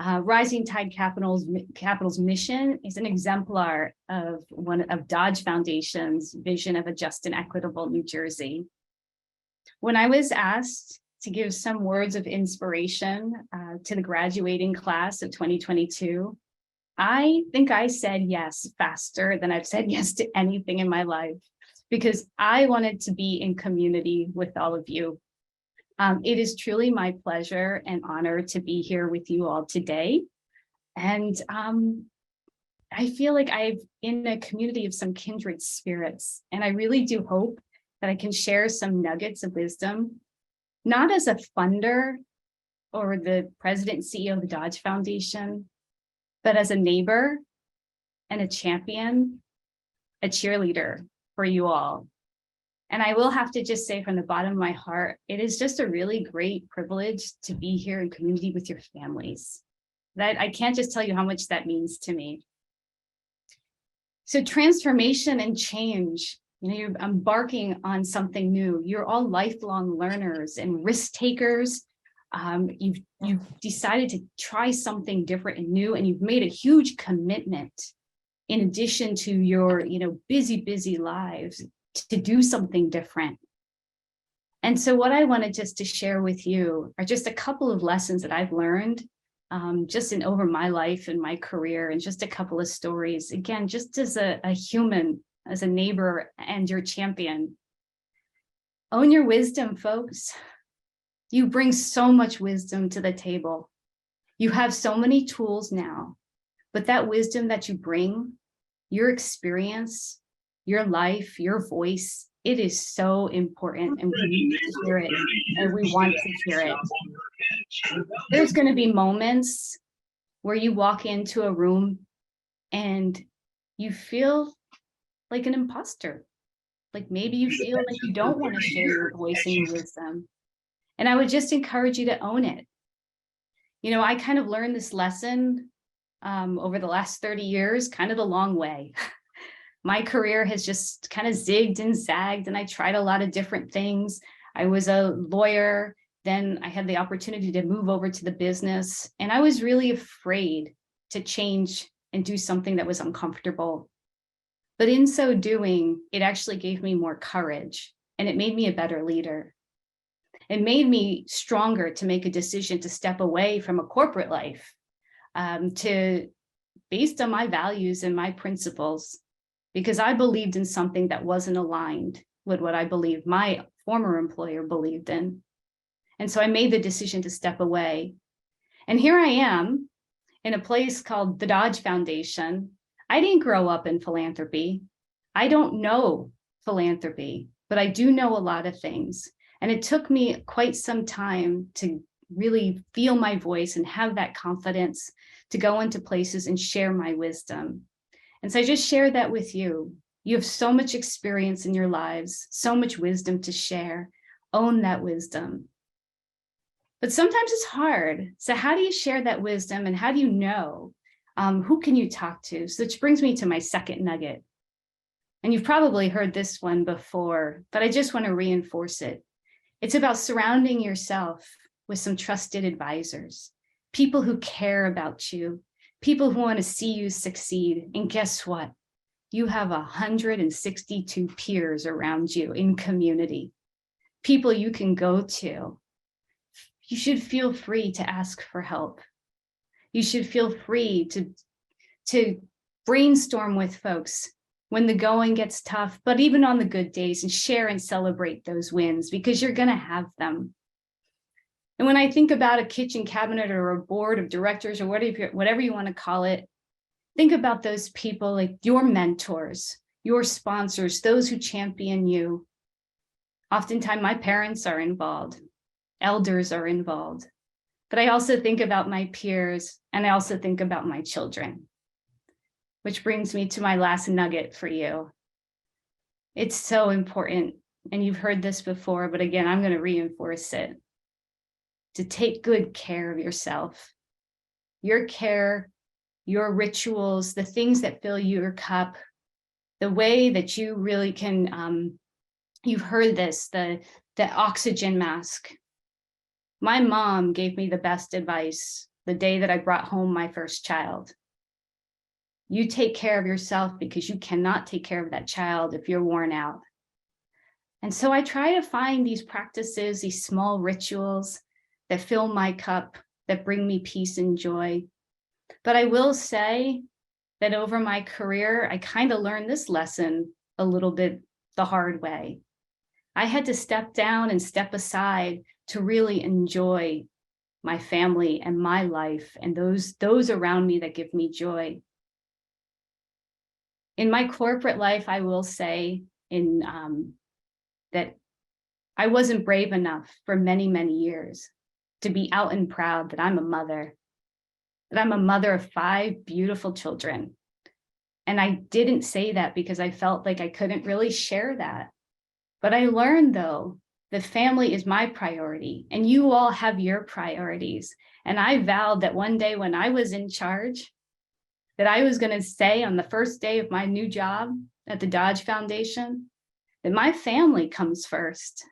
Rising Tide Capital's mission is an exemplar of one of Dodge Foundation's vision of a just and equitable New Jersey. When I was asked to give some words of inspiration to the graduating class of 2022, I think I said yes faster than I've said yes to anything in my life, because I wanted to be in community with all of you. It is truly my pleasure and honor to be here with you all today. And I feel like I'm in a community of some kindred spirits, and I really do hope that I can share some nuggets of wisdom, not as a funder or the president and CEO of the Dodge Foundation, but as a neighbor and a champion, a cheerleader for you all. And I will have to just say from the bottom of my heart, it is just a really great privilege to be here in community with your families. That I can't just tell you how much that means to me. So transformation and change, you're embarking on something new. You're all lifelong learners and risk takers. You've decided to try something different and new, and you've made a huge commitment in addition to your busy lives to do something different. And so what I wanted just to share with you are just a couple of lessons that I've learned just in over my life and my career, and just a couple of stories, again, just as a human, as a neighbor and your champion. Own your wisdom, folks. You bring so much wisdom to the table. You have so many tools now, but that wisdom that you bring, your experience, your life, your voice, it is so important, and we need to hear it, and we want to hear it. There's going to be moments where you walk into a room and you feel like an imposter. Like maybe you feel like you don't want to share your voice and your wisdom. And I would just encourage you to own it. I kind of learned this lesson over the last 30 years, kind of the long way. My career has just kind of zigged and zagged, and I tried a lot of different things. I was a lawyer, then I had the opportunity to move over to the business, and I was really afraid to change and do something that was uncomfortable. But in so doing, it actually gave me more courage, and it made me a better leader. It made me stronger to make a decision to step away from a corporate life, based on my values and my principles, because I believed in something that wasn't aligned with what I believed my former employer believed in. And so I made the decision to step away. And here I am in a place called the Dodge Foundation. I didn't grow up in philanthropy. I don't know philanthropy, but I do know a lot of things. And it took me quite some time to really feel my voice and have that confidence to go into places and share my wisdom. And so I just share that with you. You have so much experience in your lives, so much wisdom to share. Own that wisdom. But sometimes it's hard. So how do you share that wisdom, and how do you know who can you talk to? So which brings me to my second nugget. And you've probably heard this one before, but I just want to reinforce it. It's about surrounding yourself with some trusted advisors, people who care about you, people who want to see you succeed. And guess what? You have 162 peers around you in community, people you can go to. You should feel free to ask for help. You should feel free to brainstorm with folks when the going gets tough, but even on the good days, and share and celebrate those wins, because you're going to have them. And when I think about a kitchen cabinet or a board of directors or whatever you want to call it, think about those people, like your mentors, your sponsors, those who champion you. Oftentimes my parents are involved, elders are involved, but I also think about my peers, and I also think about my children. Which brings me to my last nugget for you. It's so important, and you've heard this before, but again, I'm going to reinforce it, to take good care of yourself. Your care, your rituals, the things that fill your cup, the way that you really can, you've heard this, the oxygen mask. My mom gave me the best advice the day that I brought home my first child. You take care of yourself, because you cannot take care of that child if you're worn out. And so I try to find these practices, these small rituals that fill my cup, that bring me peace and joy. But I will say that over my career, I kind of learned this lesson a little bit the hard way. I had to step down and step aside to really enjoy my family and my life and those around me that give me joy. In my corporate life, I will say that I wasn't brave enough for many, many years to be out and proud that I'm a mother, of 5 beautiful children. And I didn't say that because I felt like I couldn't really share that. But I learned, though, that family is my priority, and you all have your priorities. And I vowed that one day when I was in charge, that I was going to say on the first day of my new job at the Dodge Foundation, that my family comes first.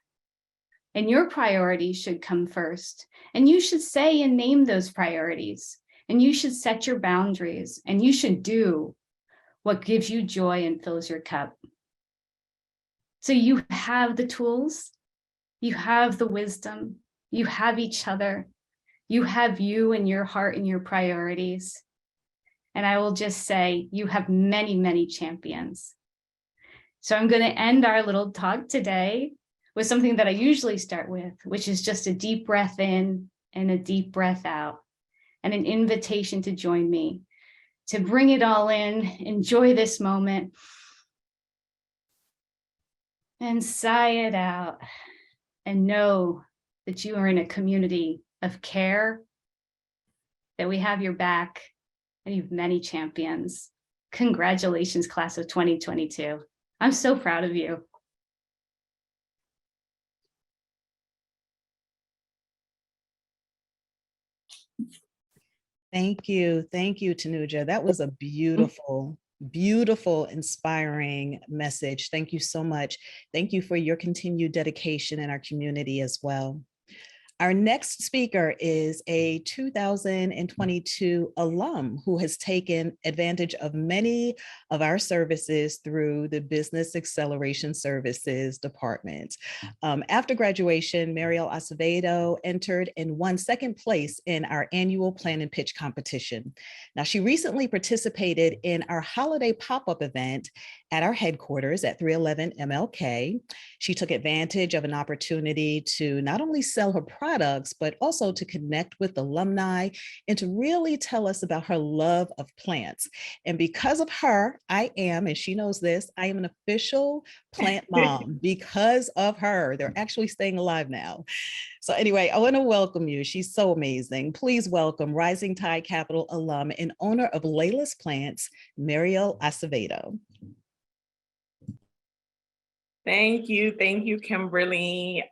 And your priorities should come first. And you should say and name those priorities. And you should set your boundaries. And you should do what gives you joy and fills your cup. So you have the tools. You have the wisdom. You have each other. You have you and your heart and your priorities. And I will just say, you have many, many champions. So I'm going to end our little talk today with something that I usually start with, which is just a deep breath in and a deep breath out, and an invitation to join me, to bring it all in, enjoy this moment, and sigh it out, and know that you are in a community of care, that we have your back, and you have many champions. Congratulations, class of 2022. I'm so proud of you. Thank you, Tanuja. That was a beautiful, beautiful, inspiring message. Thank you so much. Thank you for your continued dedication in our community as well. Our next speaker is a 2022 alum who has taken advantage of many of our services through the Business Acceleration Services Department. After graduation, Mariel Acevedo entered and won second place in our annual Plan and Pitch competition. Now, she recently participated in our holiday pop-up event at our headquarters at 311 MLK. She took advantage of an opportunity to not only sell her products, but also to connect with alumni and to really tell us about her love of plants. And because of her, I am, and she knows this, I am an official plant mom because of her. They're actually staying alive now. So anyway, I want to welcome you. She's so amazing. Please welcome Rising Tide Capital alum and owner of Layla's Plants, Mariel Acevedo. Thank you, Kimberly.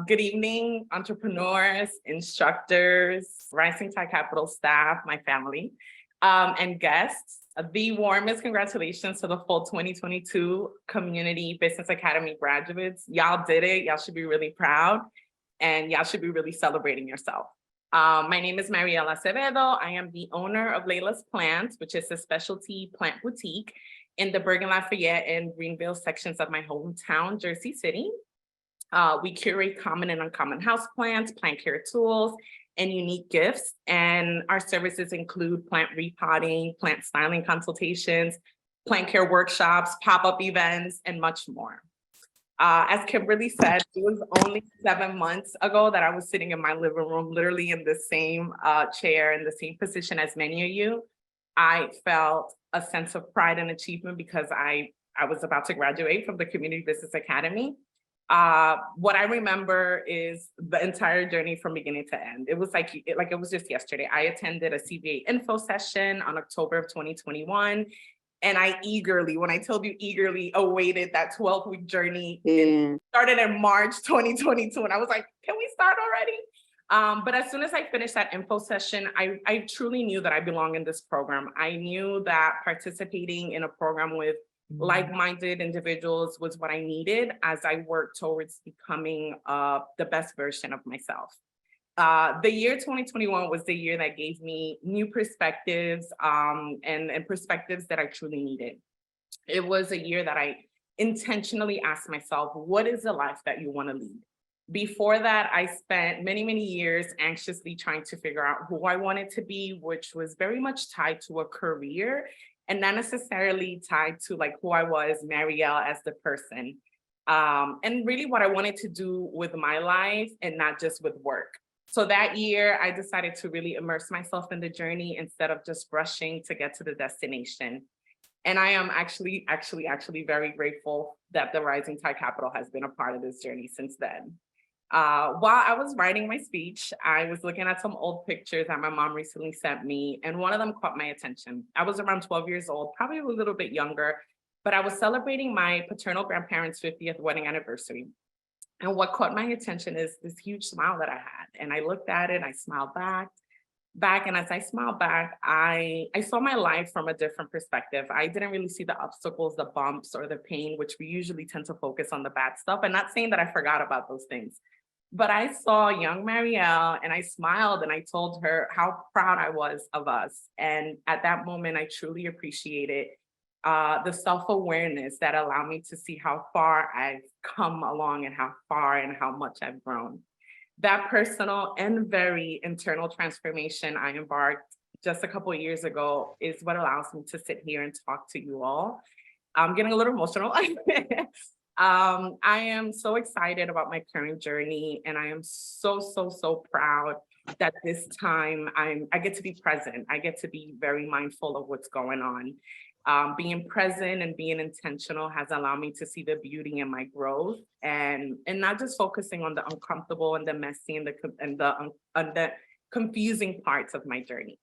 Good evening, entrepreneurs, instructors, Rising Tide Capital staff, my family, and guests. The warmest congratulations to the full 2022 Community Business Academy graduates. Y'all did it. Y'all should be really proud, and y'all should be really celebrating yourself. My name is Mariela Acevedo. I am the owner of Layla's Plants, which is a specialty plant boutique in the Bergen Lafayette and Greenville sections of my hometown, Jersey City. We curate common and uncommon houseplants, plant care tools, and unique gifts. And our services include plant repotting, plant styling consultations, plant care workshops, pop-up events, and much more. As Kimberly said, it was only 7 months ago that I was sitting in my living room, literally in the same chair, in the same position as many of you. I felt a sense of pride and achievement because I was about to graduate from the Community Business Academy. What I remember is the entire journey from beginning to end. It was like it was just yesterday. I attended a CBA info session on October of 2021. And I eagerly, when I told you eagerly, awaited that 12-week journey. It started in March 2022. And I was like, can we start already? But as soon as I finished that info session, I truly knew that I belong in this program. I knew that participating in a program with like-minded individuals was what I needed as I worked towards becoming the best version of myself. The year 2021 was the year that gave me new perspectives and perspectives that I truly needed. It was a year that I intentionally asked myself, what is the life that you want to lead? Before that, I spent many, many years anxiously trying to figure out who I wanted to be, which was very much tied to a career and not necessarily tied to like who I was, Marielle, as the person. And really what I wanted to do with my life and not just with work. So that year, I decided to really immerse myself in the journey instead of just rushing to get to the destination. And I am actually very grateful that the Rising Tide Capital has been a part of this journey since then. While I was writing my speech, I was looking at some old pictures that my mom recently sent me, and one of them caught my attention. I was around 12 years old, probably a little bit younger, but I was celebrating my paternal grandparents' 50th wedding anniversary. And what caught my attention is this huge smile that I had. And I looked at it, I smiled back. And as I smiled back, I saw my life from a different perspective. I didn't really see the obstacles, the bumps, or the pain, which we usually tend to focus on the bad stuff. And not saying that I forgot about those things, but I saw young Marielle and I smiled and I told her how proud I was of us. And at that moment, I truly appreciated the self-awareness that allowed me to see how far I've come along and how far and how much I've grown. That personal and very internal transformation I embarked just a couple of years ago is what allows me to sit here and talk to you all. I'm getting a little emotional. I am so excited about my current journey, and I am so proud that this time I get to be present. I get to be very mindful of what's going on. Being present and being intentional has allowed me to see the beauty in my growth and not just focusing on the uncomfortable and the messy and the confusing parts of my journey.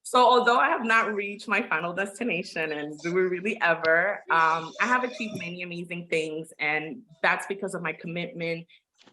So although I have not reached my final destination, and do we really ever, I have achieved many amazing things, and that's because of my commitment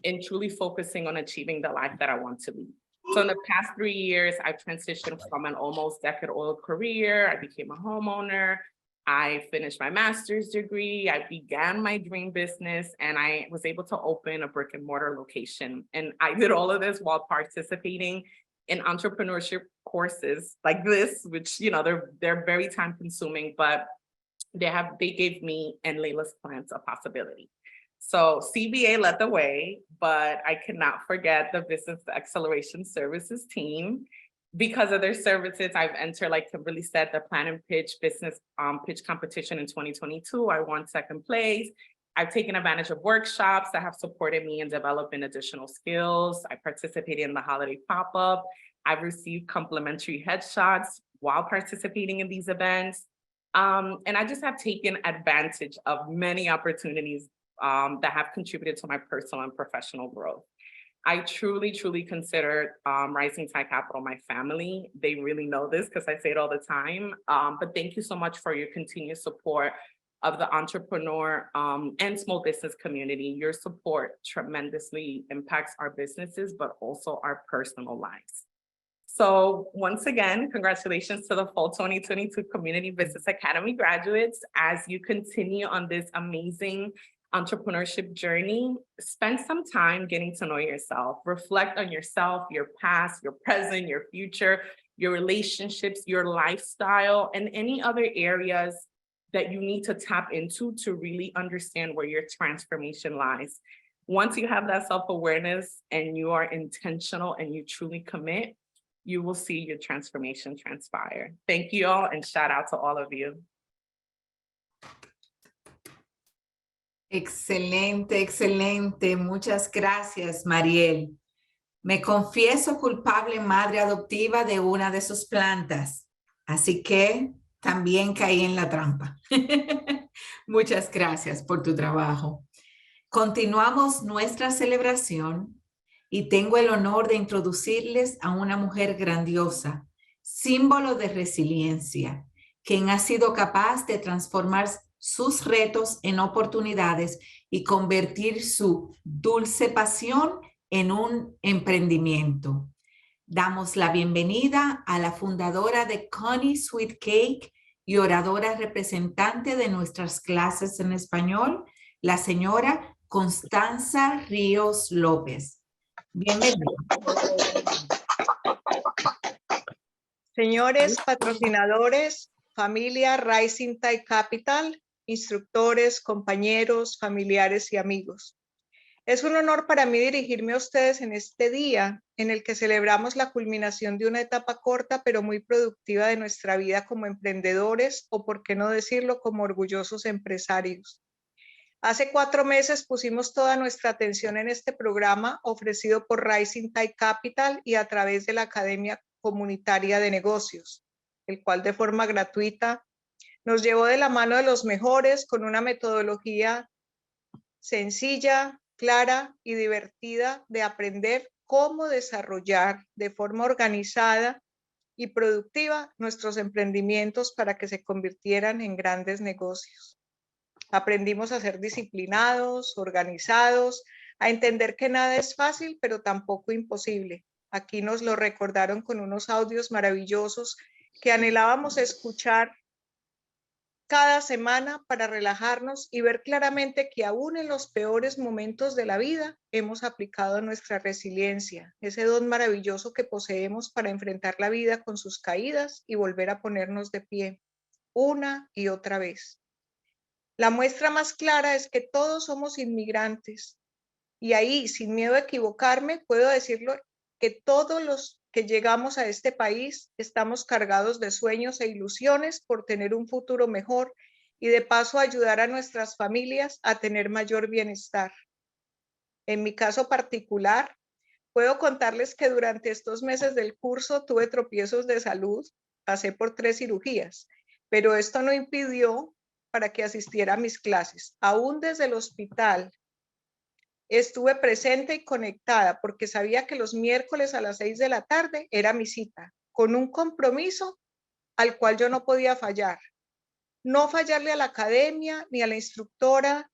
in truly focusing on achieving the life that I want to lead. So in the past 3 years, I've transitioned from an almost decade-old career. I became a homeowner. I finished my master's degree. I began my dream business, and I was able to open a brick and mortar location. And I did all of this while participating in entrepreneurship courses like this, which, you know, they're very time consuming, but they gave me and Layla's Plants a possibility. So CBA led the way, but I cannot forget the Business Acceleration Services team. Because of their services, I've entered, like Kimberly said, the Plan and Pitch business pitch competition in 2022. I won second place. I've taken advantage of workshops that have supported me in developing additional skills. I participated in the holiday pop-up. I've received complimentary headshots while participating in these events. And I just have taken advantage of many opportunities that have contributed to my personal and professional growth. I truly consider Rising Tide Capital my family. They really know this because I say it all the time. But thank you so much for your continued support of the entrepreneur and small business community. Your support tremendously impacts our businesses, but also our personal lives. So once again, congratulations to the fall 2022 Community Business Academy graduates as you continue on this amazing entrepreneurship journey, spend some time getting to know yourself. Reflect on yourself, your past, your present, your future, your relationships, your lifestyle, and any other areas that you need to tap into to really understand where your transformation lies. Once you have that self-awareness and you are intentional and you truly commit, you will see your transformation transpire. Thank you all, and shout out to all of you. Excelente, excelente. Muchas gracias, Mariel. Me confieso culpable madre adoptiva de una de sus plantas, así que también caí en la trampa. Muchas gracias por tu trabajo. Continuamos nuestra celebración y tengo el honor de introducirles a una mujer grandiosa, símbolo de resiliencia, quien ha sido capaz de transformar sus retos en oportunidades y convertir su dulce pasión en un emprendimiento. Damos la bienvenida a la fundadora de Connie Sweet Cake y oradora representante de nuestras clases en español, la señora Constanza Ríos López. Bienvenida. Señores patrocinadores, familia Rising Tide Capital, instructores, compañeros, familiares y amigos. Es un honor para mí dirigirme a ustedes en este día en el que celebramos la culminación de una etapa corta pero muy productiva de nuestra vida como emprendedores o, por qué no decirlo, como orgullosos empresarios. Hace 4 meses pusimos toda nuestra atención en este programa ofrecido por Rising Tide Capital y a través de la Academia Comunitaria de Negocios, el cual de forma gratuita nos llevó de la mano de los mejores con una metodología sencilla, clara y divertida de aprender cómo desarrollar de forma organizada y productiva nuestros emprendimientos para que se convirtieran en grandes negocios. Aprendimos a ser disciplinados, organizados, a entender que nada es fácil, pero tampoco imposible. Aquí nos lo recordaron con unos audios maravillosos que anhelábamos escuchar cada semana para relajarnos y ver claramente que aún en los peores momentos de la vida hemos aplicado nuestra resiliencia, ese don maravilloso que poseemos para enfrentar la vida con sus caídas y volver a ponernos de pie, una y otra vez. La muestra más clara es que todos somos inmigrantes y ahí, sin miedo a equivocarme, puedo decirlo que todos los que llegamos a este país estamos cargados de sueños e ilusiones por tener un futuro mejor y de paso ayudar a nuestras familias a tener mayor bienestar. En mi caso particular, puedo contarles que durante estos meses del curso tuve tropiezos de salud, pasé por 3 cirugías, pero esto no impidió para que asistiera a mis clases. Aún desde el hospital estuve presente y conectada porque sabía que los miércoles a las 6 de la tarde era mi cita, con un compromiso al cual yo no podía fallar. No fallarle a la academia, ni a la instructora,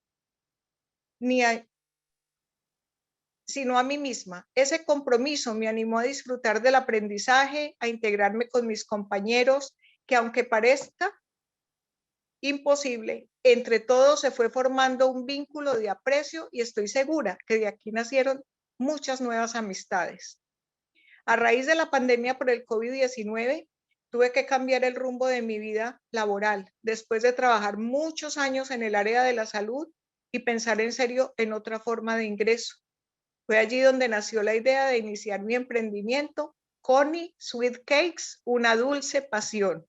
sino a mí misma. Ese compromiso me animó a disfrutar del aprendizaje, a integrarme con mis compañeros, que aunque parezca imposible, entre todos se fue formando un vínculo de aprecio y estoy segura que de aquí nacieron muchas nuevas amistades. A raíz de la pandemia por el COVID-19, tuve que cambiar el rumbo de mi vida laboral después de trabajar muchos años en el área de la salud y pensar en serio en otra forma de ingreso. Fue allí donde nació la idea de iniciar mi emprendimiento, Connie Sweet Cakes, una dulce pasión,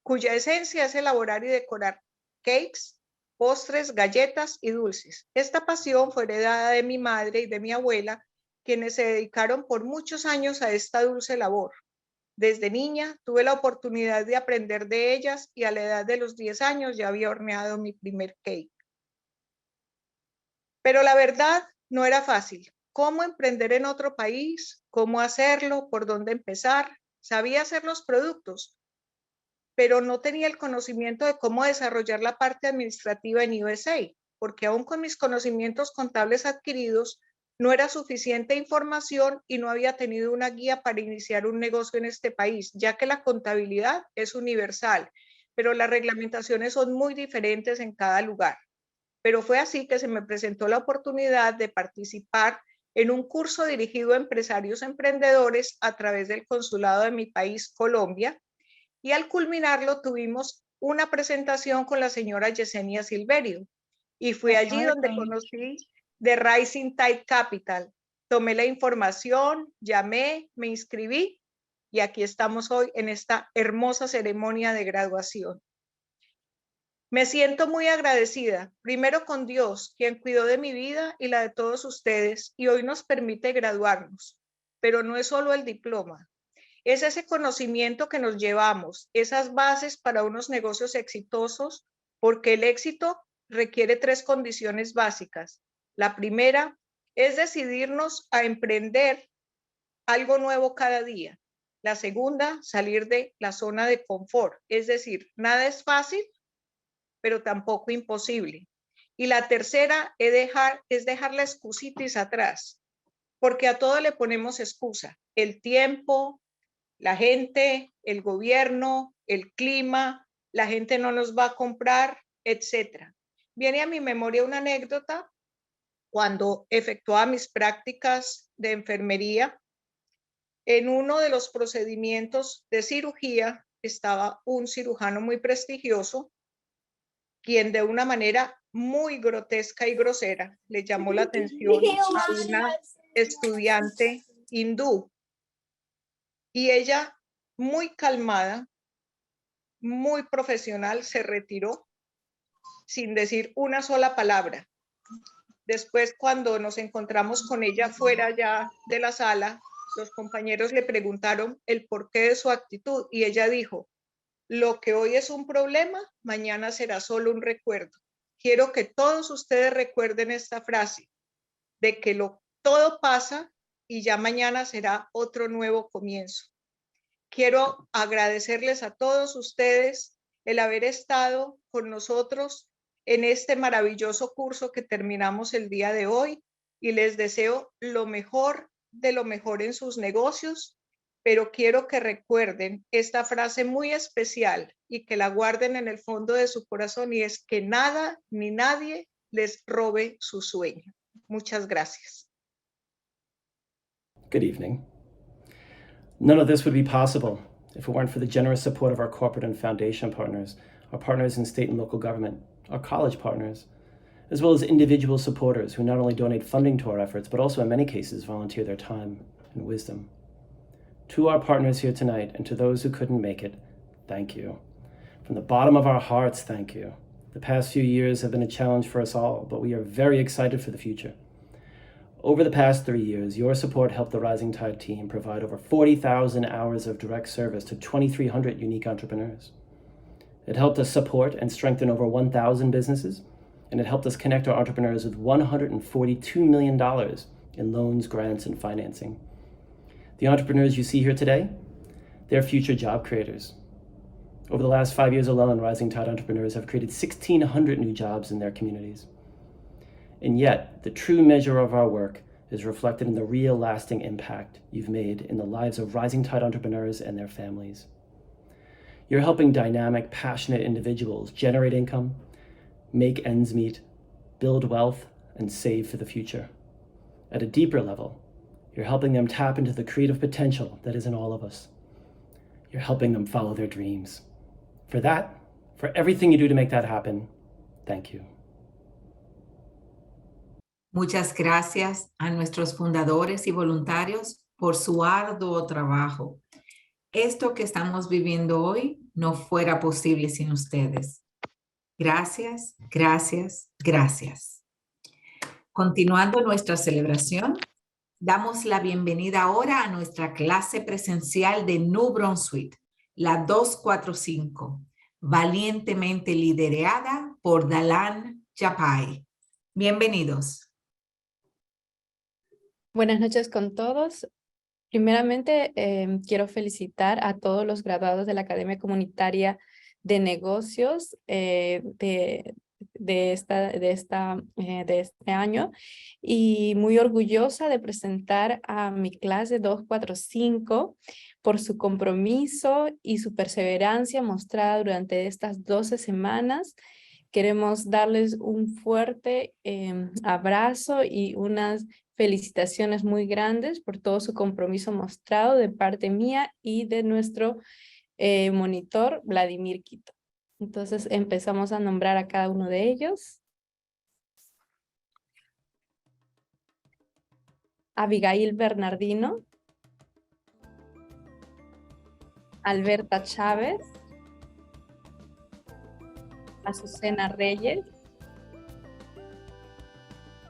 cuya esencia es elaborar y decorar cakes, postres, galletas y dulces. Esta pasión fue heredada de mi madre y de mi abuela, quienes se dedicaron por muchos años a esta dulce labor. Desde niña tuve la oportunidad de aprender de ellas y a la edad de los 10 años ya había horneado mi primer cake. Pero la verdad no era fácil. ¿Cómo emprender en otro país? ¿Cómo hacerlo? ¿Por dónde empezar? Sabía hacer los productos, pero no tenía el conocimiento de cómo desarrollar la parte administrativa en USA, porque aún con mis conocimientos contables adquiridos, no era suficiente información y no había tenido una guía para iniciar un negocio en este país, ya que la contabilidad es universal, pero las reglamentaciones son muy diferentes en cada lugar. pero fue así que se me presentó la oportunidad de participar en un curso dirigido a empresarios emprendedores a través del consulado de mi país, Colombia, y al culminarlo tuvimos una presentación con la señora Yesenia Silverio, y fue allí donde conocí The Rising Tide Capital. Tomé la información, llamé, me inscribí, y aquí estamos hoy en esta hermosa ceremonia de graduación. Me siento muy agradecida, primero con Dios, quien cuidó de mi vida y la de todos ustedes, y hoy nos permite graduarnos. Pero no es solo el diploma, es ese conocimiento que nos llevamos, esas bases para unos negocios exitosos, porque el éxito requiere 3 condiciones básicas. La primera es decidirnos a emprender algo nuevo cada día. La segunda, salir de la zona de confort, es decir, nada es fácil, pero tampoco imposible. Y la tercera es dejar la excusitis atrás, porque a todo le ponemos excusa. El tiempo, la gente, el gobierno, el clima, la gente no nos va a comprar, etc. Viene a mi memoria una anécdota cuando efectuaba mis prácticas de enfermería. En uno de los procedimientos de cirugía estaba un cirujano muy prestigioso, quien de una manera muy grotesca y grosera le llamó la atención a una estudiante hindú. Y ella, muy calmada, muy profesional, se retiró sin decir una sola palabra. Después, cuando nos encontramos con ella fuera ya de la sala, los compañeros le preguntaron el porqué de su actitud y ella dijo: lo que hoy es un problema, mañana será solo un recuerdo. Quiero que todos ustedes recuerden esta frase, de que todo pasa y ya mañana será otro nuevo comienzo. Quiero agradecerles a todos ustedes el haber estado con nosotros en este maravilloso curso que terminamos el día de hoy, y les deseo lo mejor de lo mejor en sus negocios, pero quiero que recuerden esta frase muy especial y que la guarden en el fondo de su corazón, y es que nada ni nadie les robe su sueño. Muchas gracias. Good evening. None of this would be possible if it weren't for the generous support of our corporate and foundation partners, our partners in state and local government, our college partners, as well as individual supporters who not only donate funding to our efforts, but also in many cases volunteer their time and wisdom. To our partners here tonight and to those who couldn't make it, thank you. From the bottom of our hearts, thank you. The past few years have been a challenge for us all, but we are very excited for the future. Over the past 3 years, your support helped the Rising Tide team provide over 40,000 hours of direct service to 2,300 unique entrepreneurs. It helped us support and strengthen over 1,000 businesses, and it helped us connect our entrepreneurs with $142 million in loans, grants, and financing. The entrepreneurs you see here today, they're future job creators. Over the last 5 years alone, Rising Tide entrepreneurs have created 1,600 new jobs in their communities. And yet, the true measure of our work is reflected in the real lasting impact you've made in the lives of Rising Tide entrepreneurs and their families. You're helping dynamic, passionate individuals generate income, make ends meet, build wealth, and save for the future. At a deeper level, you're helping them tap into the creative potential that is in all of us. You're helping them follow their dreams. For that, for everything you do to make that happen, thank you. Muchas gracias a nuestros fundadores y voluntarios por su arduo trabajo. Esto que estamos viviendo hoy no fuera posible sin ustedes. Gracias, gracias, gracias. Continuando nuestra celebración, damos la bienvenida ahora a nuestra clase presencial de New Brunswick, la 245, valientemente liderada por Dalan Japai. Bienvenidos. Buenas noches con todos. Primeramente, quiero felicitar a todos los graduados de la Academia Comunitaria de Negocios de este año, y muy orgullosa de presentar a mi clase 245 por su compromiso y su perseverancia mostrada durante estas 12 semanas Queremos darles un fuerte abrazo y unas felicitaciones muy grandes por todo su compromiso mostrado de parte mía y de nuestro monitor Vladimir Quito. Entonces empezamos a nombrar a cada uno de ellos. Abigail Bernardino, Alberta Chávez, Azucena Reyes,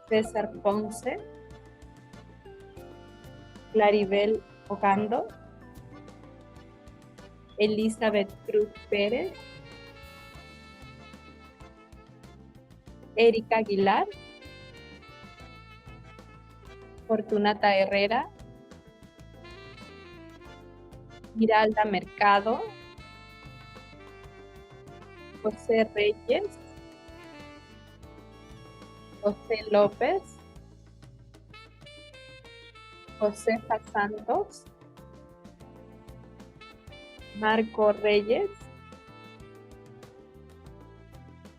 César Ponce, Claribel Ogando, Elizabeth Cruz Pérez, Erika Aguilar, Fortunata Herrera, Miralda Mercado, José Reyes, José López, Josefa Santos, Marco Reyes,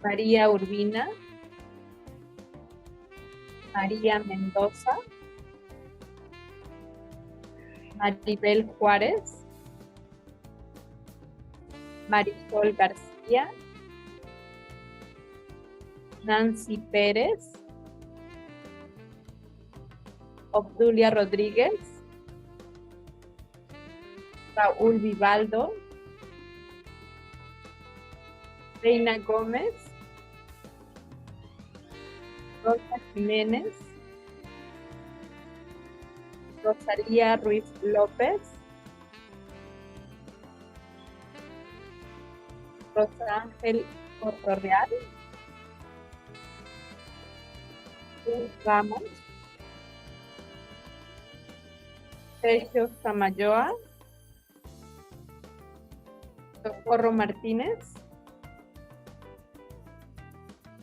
María Urbina, María Mendoza, Maribel Juárez, Marisol García, Nancy Pérez, Obdulia Rodríguez, Raúl Vivaldo, Reina Gómez, Rosa Jiménez, Rosalía Ruiz López, Rosa Ángel Cortorreal, Luz Ramos, Sergio Samayoa, Socorro Martínez,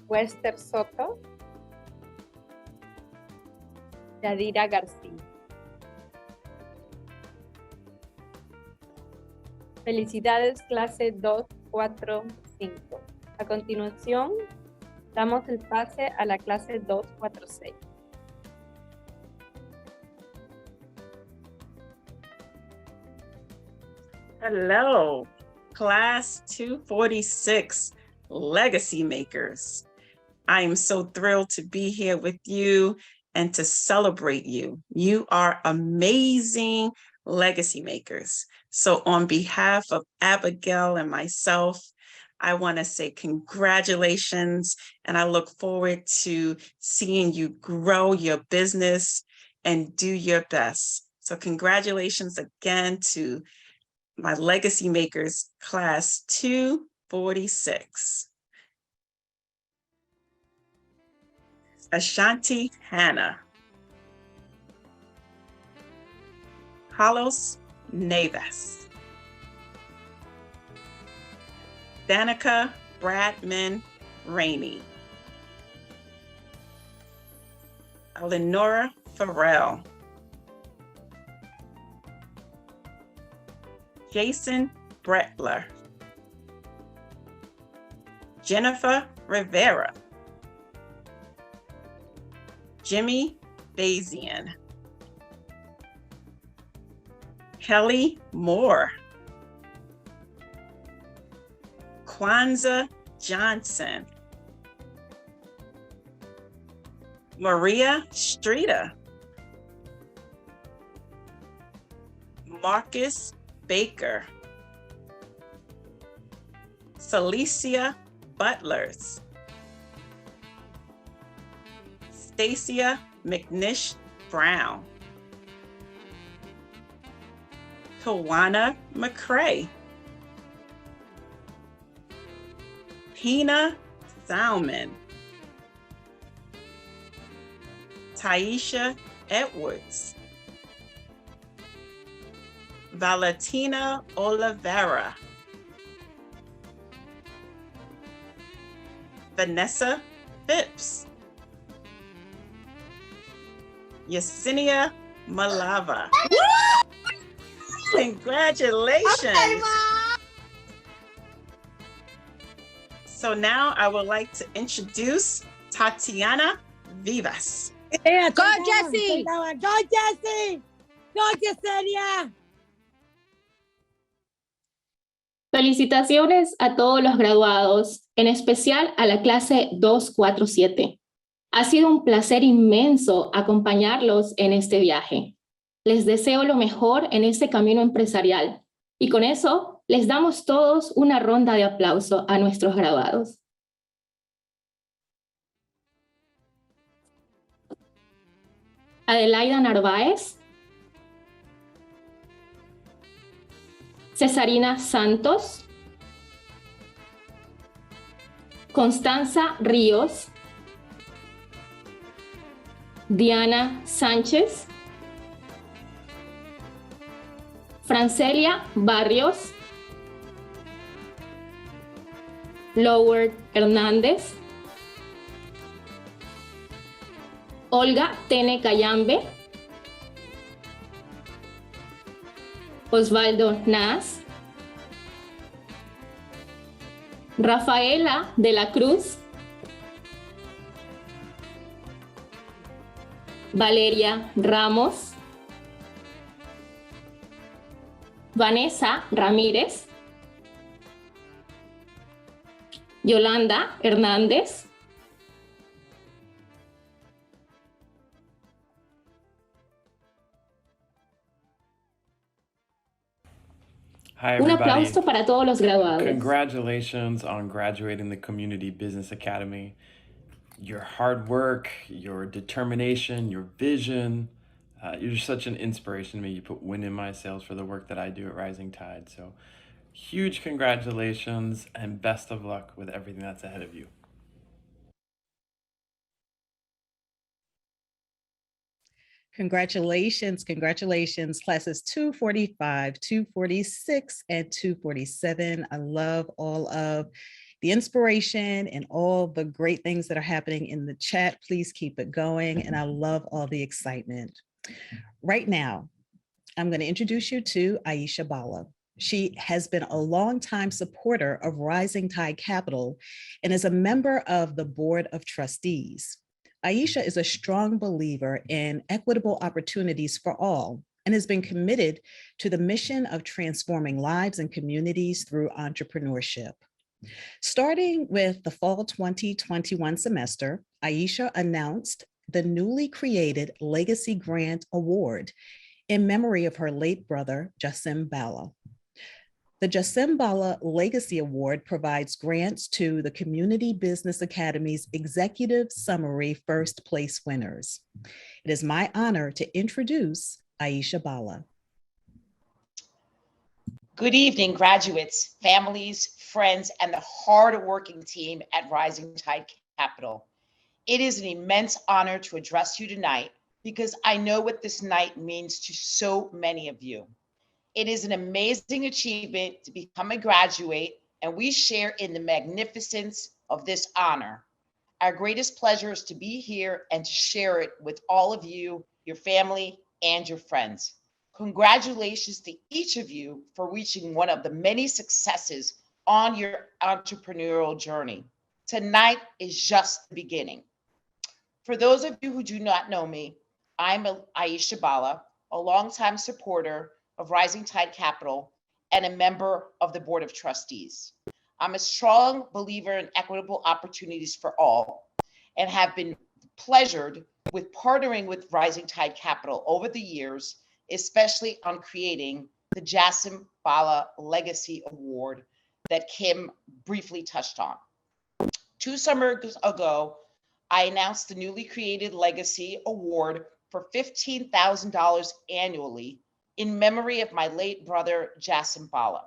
Wester Soto, Yadira García. Felicidades, clase 245. A continuación, damos el pase a la clase 246. Hello, class 246, Legacy Makers. I am so thrilled to be here with you and to celebrate you. You are amazing legacy makers. So on behalf of Abigail and myself, I want to say congratulations, and I look forward to seeing you grow your business and do your best. So congratulations again to my Legacy Makers class 246. Ashanti Hannah, Carlos Neves, Danica Bradman Rainey, Eleonora Farrell, Jason Bretler, Jennifer Rivera, Jimmy Bazian, Kelly Moore, Kwanzaa Johnson, Maria Streeter, Marcus Baker, Celicia Butlers, Stacia McNish Brown, Tawana McCrae, Pina Salmon, Taisha Edwards, Valentina Oliveira, Vanessa Phipps, Yesenia Malava. Congratulations. Okay, So now I would like to introduce Tatiana Vivas. Go Jesse! Go Jesse! Go Yesenia! Felicitaciones a todos los graduados, en especial a la clase 247. Ha sido un placer inmenso acompañarlos en este viaje. Les deseo lo mejor en este camino empresarial y con eso les damos todos una ronda de aplauso a nuestros graduados. Adelaida Narváez, Cesarina Santos, Constanza Ríos, Diana Sánchez, Francelia Barrios, Lowert Hernández, Olga Tene Cayambe, Osvaldo Nas, Rafaela de la Cruz, Valeria Ramos, Vanessa Ramírez, Yolanda Hernández, Hi, un everybody. aplauso para todos los graduados. Congratulations on graduating the Community Business Academy. Your hard work, your determination, your vision, you're such an inspiration to me. You put wind in my sails for the work that I do at Rising Tide. So huge congratulations and best of luck with everything that's ahead of you. Congratulations, congratulations, classes 245, 246, and 247. I love all of the inspiration and all the great things that are happening in the chat. Please keep it going. And I love all the excitement. Right now, I'm going to introduce you to Aisha Bala. She has been a longtime supporter of Rising Tide Capital and is a member of the Board of Trustees. Aisha is a strong believer in equitable opportunities for all and has been committed to the mission of transforming lives and communities through entrepreneurship. Starting with the fall 2021 semester, Aisha announced the newly created Legacy Grant Award in memory of her late brother, Jasim Bala. The Jasim Bala Legacy Award provides grants to the Community Business Academy's Executive Summary First Place winners. It is my honor to introduce Aisha Bala. Good evening, graduates, families, friends, and the hard-working team at Rising Tide Capital. It is an immense honor to address you tonight because I know what this night means to so many of you. It is an amazing achievement to become a graduate, and we share in the magnificence of this honor. Our greatest pleasure is to be here and to share it with all of you, your family, and your friends. Congratulations to each of you for reaching one of the many successes on your entrepreneurial journey. Tonight is just the beginning. For those of you who do not know me, I'm Aisha Bala, a longtime supporter of Rising Tide Capital and a member of the Board of Trustees. I'm a strong believer in equitable opportunities for all and have been pleasured with partnering with Rising Tide Capital over the years, especially on creating the Jasim Bala Legacy Award that Kim briefly touched on. 2 summers ago, I announced the newly created Legacy Award for $15,000 annually in memory of my late brother, Jasim Bala.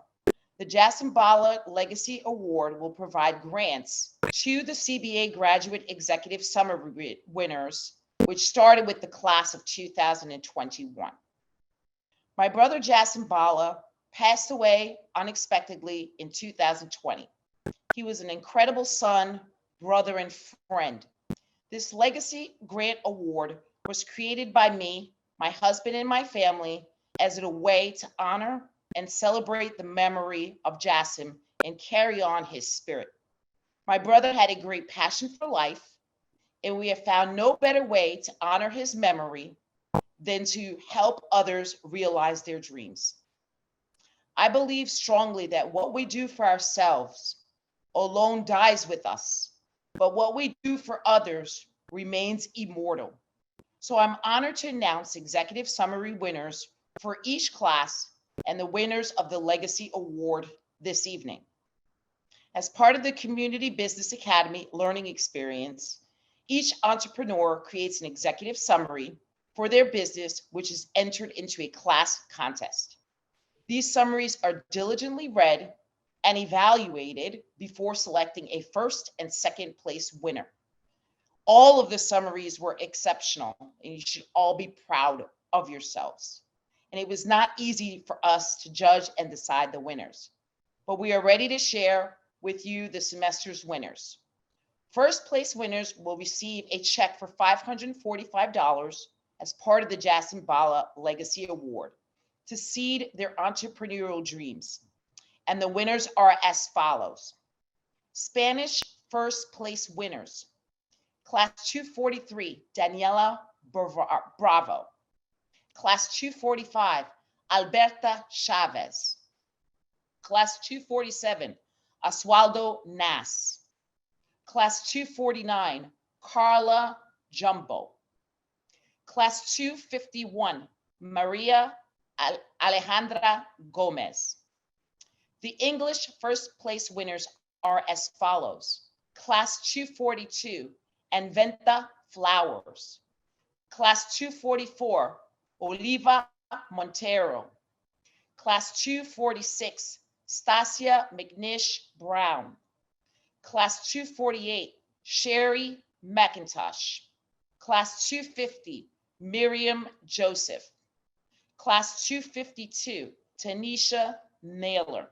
The Jasim Bala Legacy Award will provide grants to the CBA Graduate Executive Summer winners, which started with the class of 2021. My brother, Jasim Bala, passed away unexpectedly in 2020. He was an incredible son, brother, and friend. This Legacy Grant Award was created by me, my husband, and my family as a way to honor and celebrate the memory of Jasim and carry on his spirit. My brother had a great passion for life, and we have found no better way to honor his memory than to help others realize their dreams. I believe strongly that what we do for ourselves alone dies with us, but what we do for others remains immortal. So I'm honored to announce executive summary winners for each class and the winners of the Legacy Award this evening. As part of the Community Business Academy learning experience, each entrepreneur creates an executive summary for their business, which is entered into a class contest. These summaries are diligently read and evaluated before selecting a first and second place winner. All of the summaries were exceptional, and you should all be proud of yourselves. And it was not easy for us to judge and decide the winners, but we are ready to share with you the semester's winners. First place winners will receive a check for $545 as part of the Jason Bala Legacy Award to seed their entrepreneurial dreams. And the winners are as follows. Spanish first place winners. Class 243, Daniela Bravo. Class 245, Alberta Chavez. Class 247, Oswaldo Nas. Class 249, Carla Jumbo. Class 251, Maria Alejandra Gomez. The English first place winners are as follows. Class 242, Enventa Flowers. Class 244, Oliva Montero. Class 246, Stasia McNish Brown. Class 248, Sherry McIntosh. Class 250, Miriam Joseph. Class 252, Tanisha Naylor.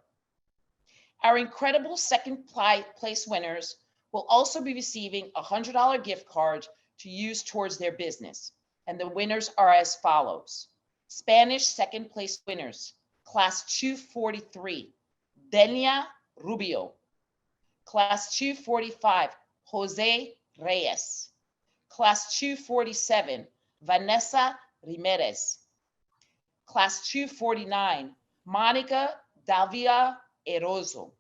Our incredible second place winners will also be receiving a $100 gift card to use towards their business. And the winners are as follows. Spanish second place winners, Class 243, Denia Rubio. Class 245, Jose Reyes. Class 247, Vanessa Ramirez. Class 249, Monica Davia Erozo.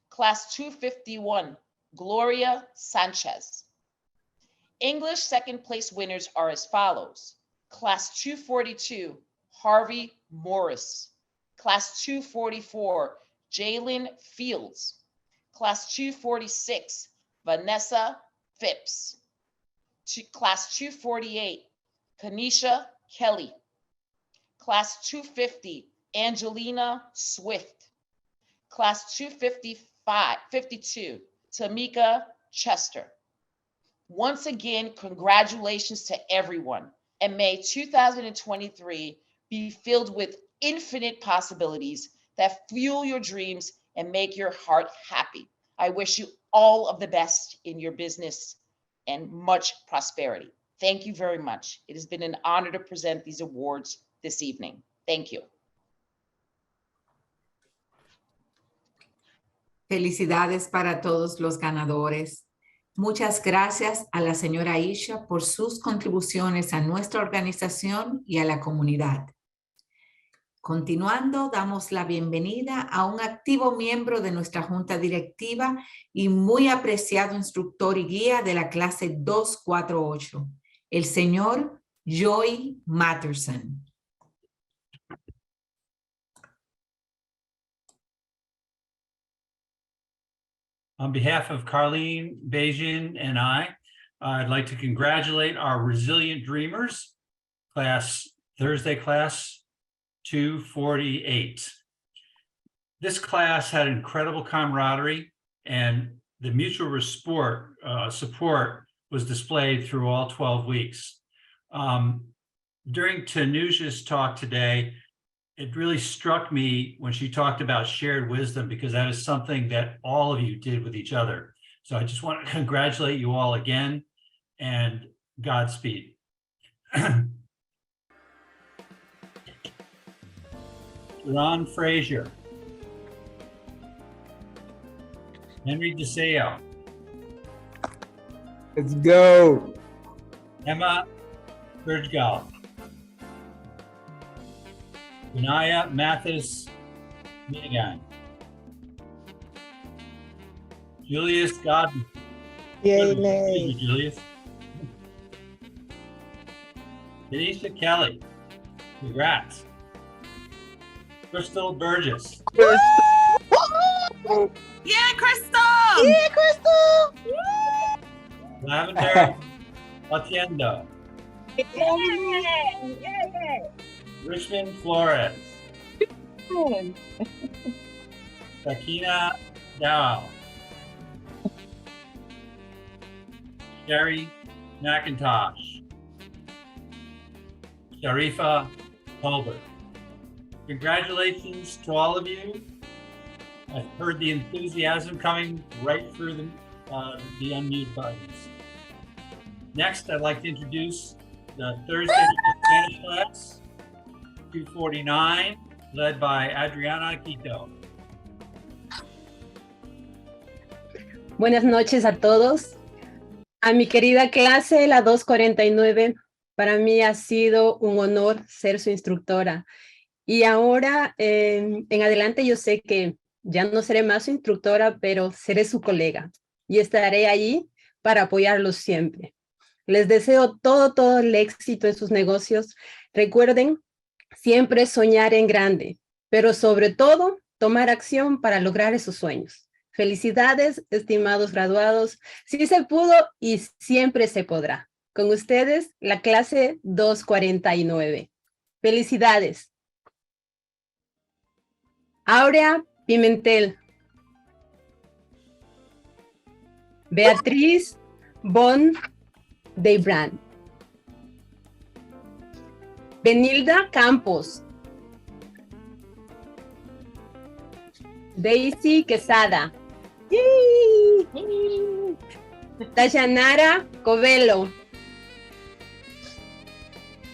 Class 251, Gloria Sanchez. English second place winners are as follows. Class 242, Harvey Morris. Class 244, Jalen Fields. Class 246, Vanessa Phipps. Class 248, Kanisha Kelly. Class 250, Angelina Swift. Class 252, Tamika Chester. Once again, congratulations to everyone, and may 2023 be filled with infinite possibilities that fuel your dreams and make your heart happy. I wish you all of the best in your business and much prosperity. Thank you very much. It has been an honor to present these awards this evening. Thank you. Felicidades para todos los ganadores. Muchas gracias a la señora Isha por sus contribuciones a nuestra organización y a la comunidad. Continuando, damos la bienvenida a un activo miembro de nuestra junta directiva y muy apreciado instructor y guía de la clase 248, el señor Joy Matterson. On behalf of Carlene Beijing and I'd like to congratulate our resilient dreamers, Thursday class 248. This class had incredible camaraderie, and the mutual support was displayed through all 12 weeks. During Tanuja's talk today, it really struck me when she talked about shared wisdom, because that is something that all of you did with each other. So I just want to congratulate you all again, and Godspeed. Ron Frazier, Henry DeSeo, Let's go. Emma Bridgell. Vinaya Mathis Megan. Julius Godwin. Yay, Excuse me, Julius. Denisha Kelly. Congrats. Crystal Burgess. Yeah, Crystal! Yeah, Crystal! Lavender Atiendo. Yay! Richmond Flores. Sakina Dow. Sherry McIntosh. Sharifa Colbert. Congratulations to all of you. I've heard the enthusiasm coming right through the unmute buttons. Next, I'd like to introduce the Thursday Spanish class, 249, led by Adriana Quito. Buenas noches a todos. A mi querida clase, la 249, para mí ha sido un honor ser su instructora. Y ahora, en adelante, yo sé que ya no seré más su instructora, pero seré su colega y estaré allí para apoyarlos siempre. Les deseo todo el éxito en sus negocios. Recuerden siempre soñar en grande, pero sobre todo tomar acción para lograr esos sueños. Felicidades, estimados graduados. Sí se pudo y siempre se podrá. Con ustedes, la clase 249. Felicidades. Aurea Pimentel. Beatriz Bon Deibran. Benilda Campos. Daisy Quesada. Dayanara Covelo.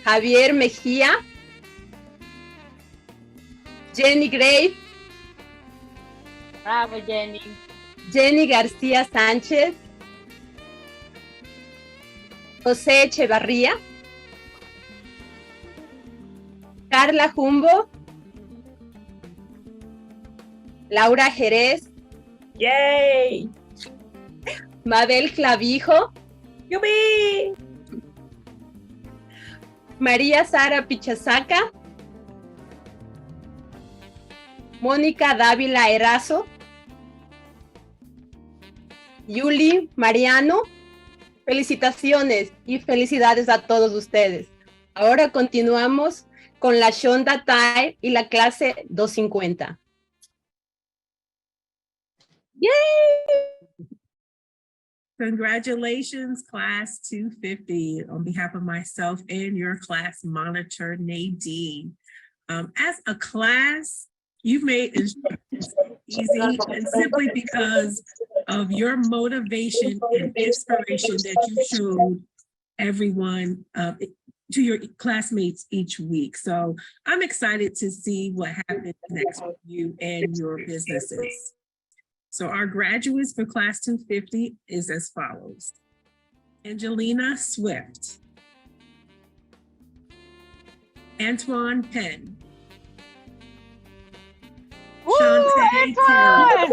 Javier Mejía. Jenny Gray. Bravo, Jenny. Jenny García Sánchez. José Echevarría. Carla Jumbo. Laura Jerez. Yay! Mabel Clavijo. ¡Yupi! María Sara Pichasaca. Mónica Dávila Erazo. Yuli Mariano. Felicitaciones y felicidades a todos ustedes. Ahora continuamos con la Shonda Tai y la clase 250. Yay! Congratulations, class 250, on behalf of myself and your class monitor, Nadine. As a class, you've made instruction so easy, and simply because of your motivation and inspiration that you showed everyone, to your classmates each week. So I'm excited to see what happens next with you and your businesses. So our graduates for class 250 is as follows. Angelina Swift. Antoine Penn. Shantae Taylor.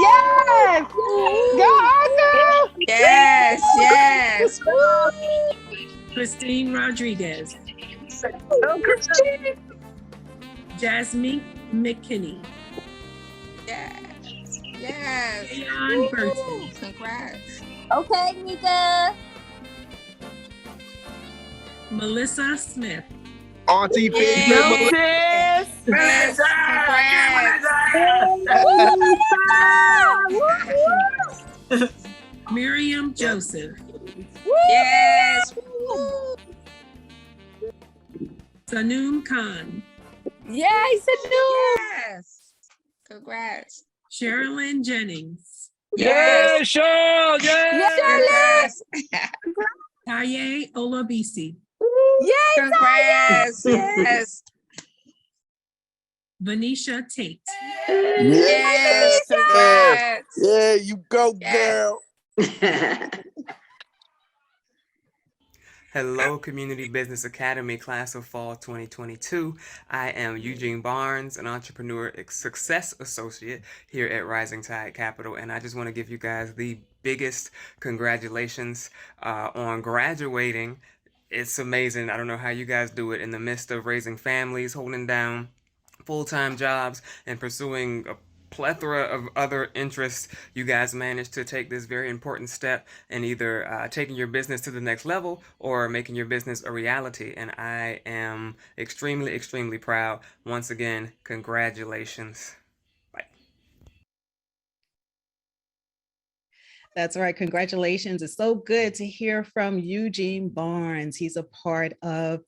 Yes! Go, Arthur! Yes, yes. Christine Rodriguez. Oh, Christine! Jasmine McKinney. Yes, yes. Leon Burton. Congrats. Okay, Nika. Melissa Smith. Auntie Yes, Melissa. Congrats. Miriam Joseph. Yes. Sanum Khan. Yay, Sanu! Yes. Congrats. Sherilyn Jennings. Yeah, Sean. Yes. Taye Olabisi. Yay, Congrats. Yes. Venetia Tate. Yes. Congrats. Yeah, you go, Yes. girl. Hello, Community Business Academy, class of fall 2022. I am Eugene Barnes, an entrepreneur success associate here at Rising Tide Capital, and I just want to give you guys the biggest congratulations on graduating. It's amazing. I don't know how you guys do it in the midst of raising families, holding down full-time jobs, and pursuing a plethora of other interests. You guys managed to take this very important step in either taking your business to the next level or making your business a reality. And I am extremely, extremely proud. Once again, congratulations. Bye. That's right. Congratulations. It's so good to hear from Eugene Barnes. He's a part of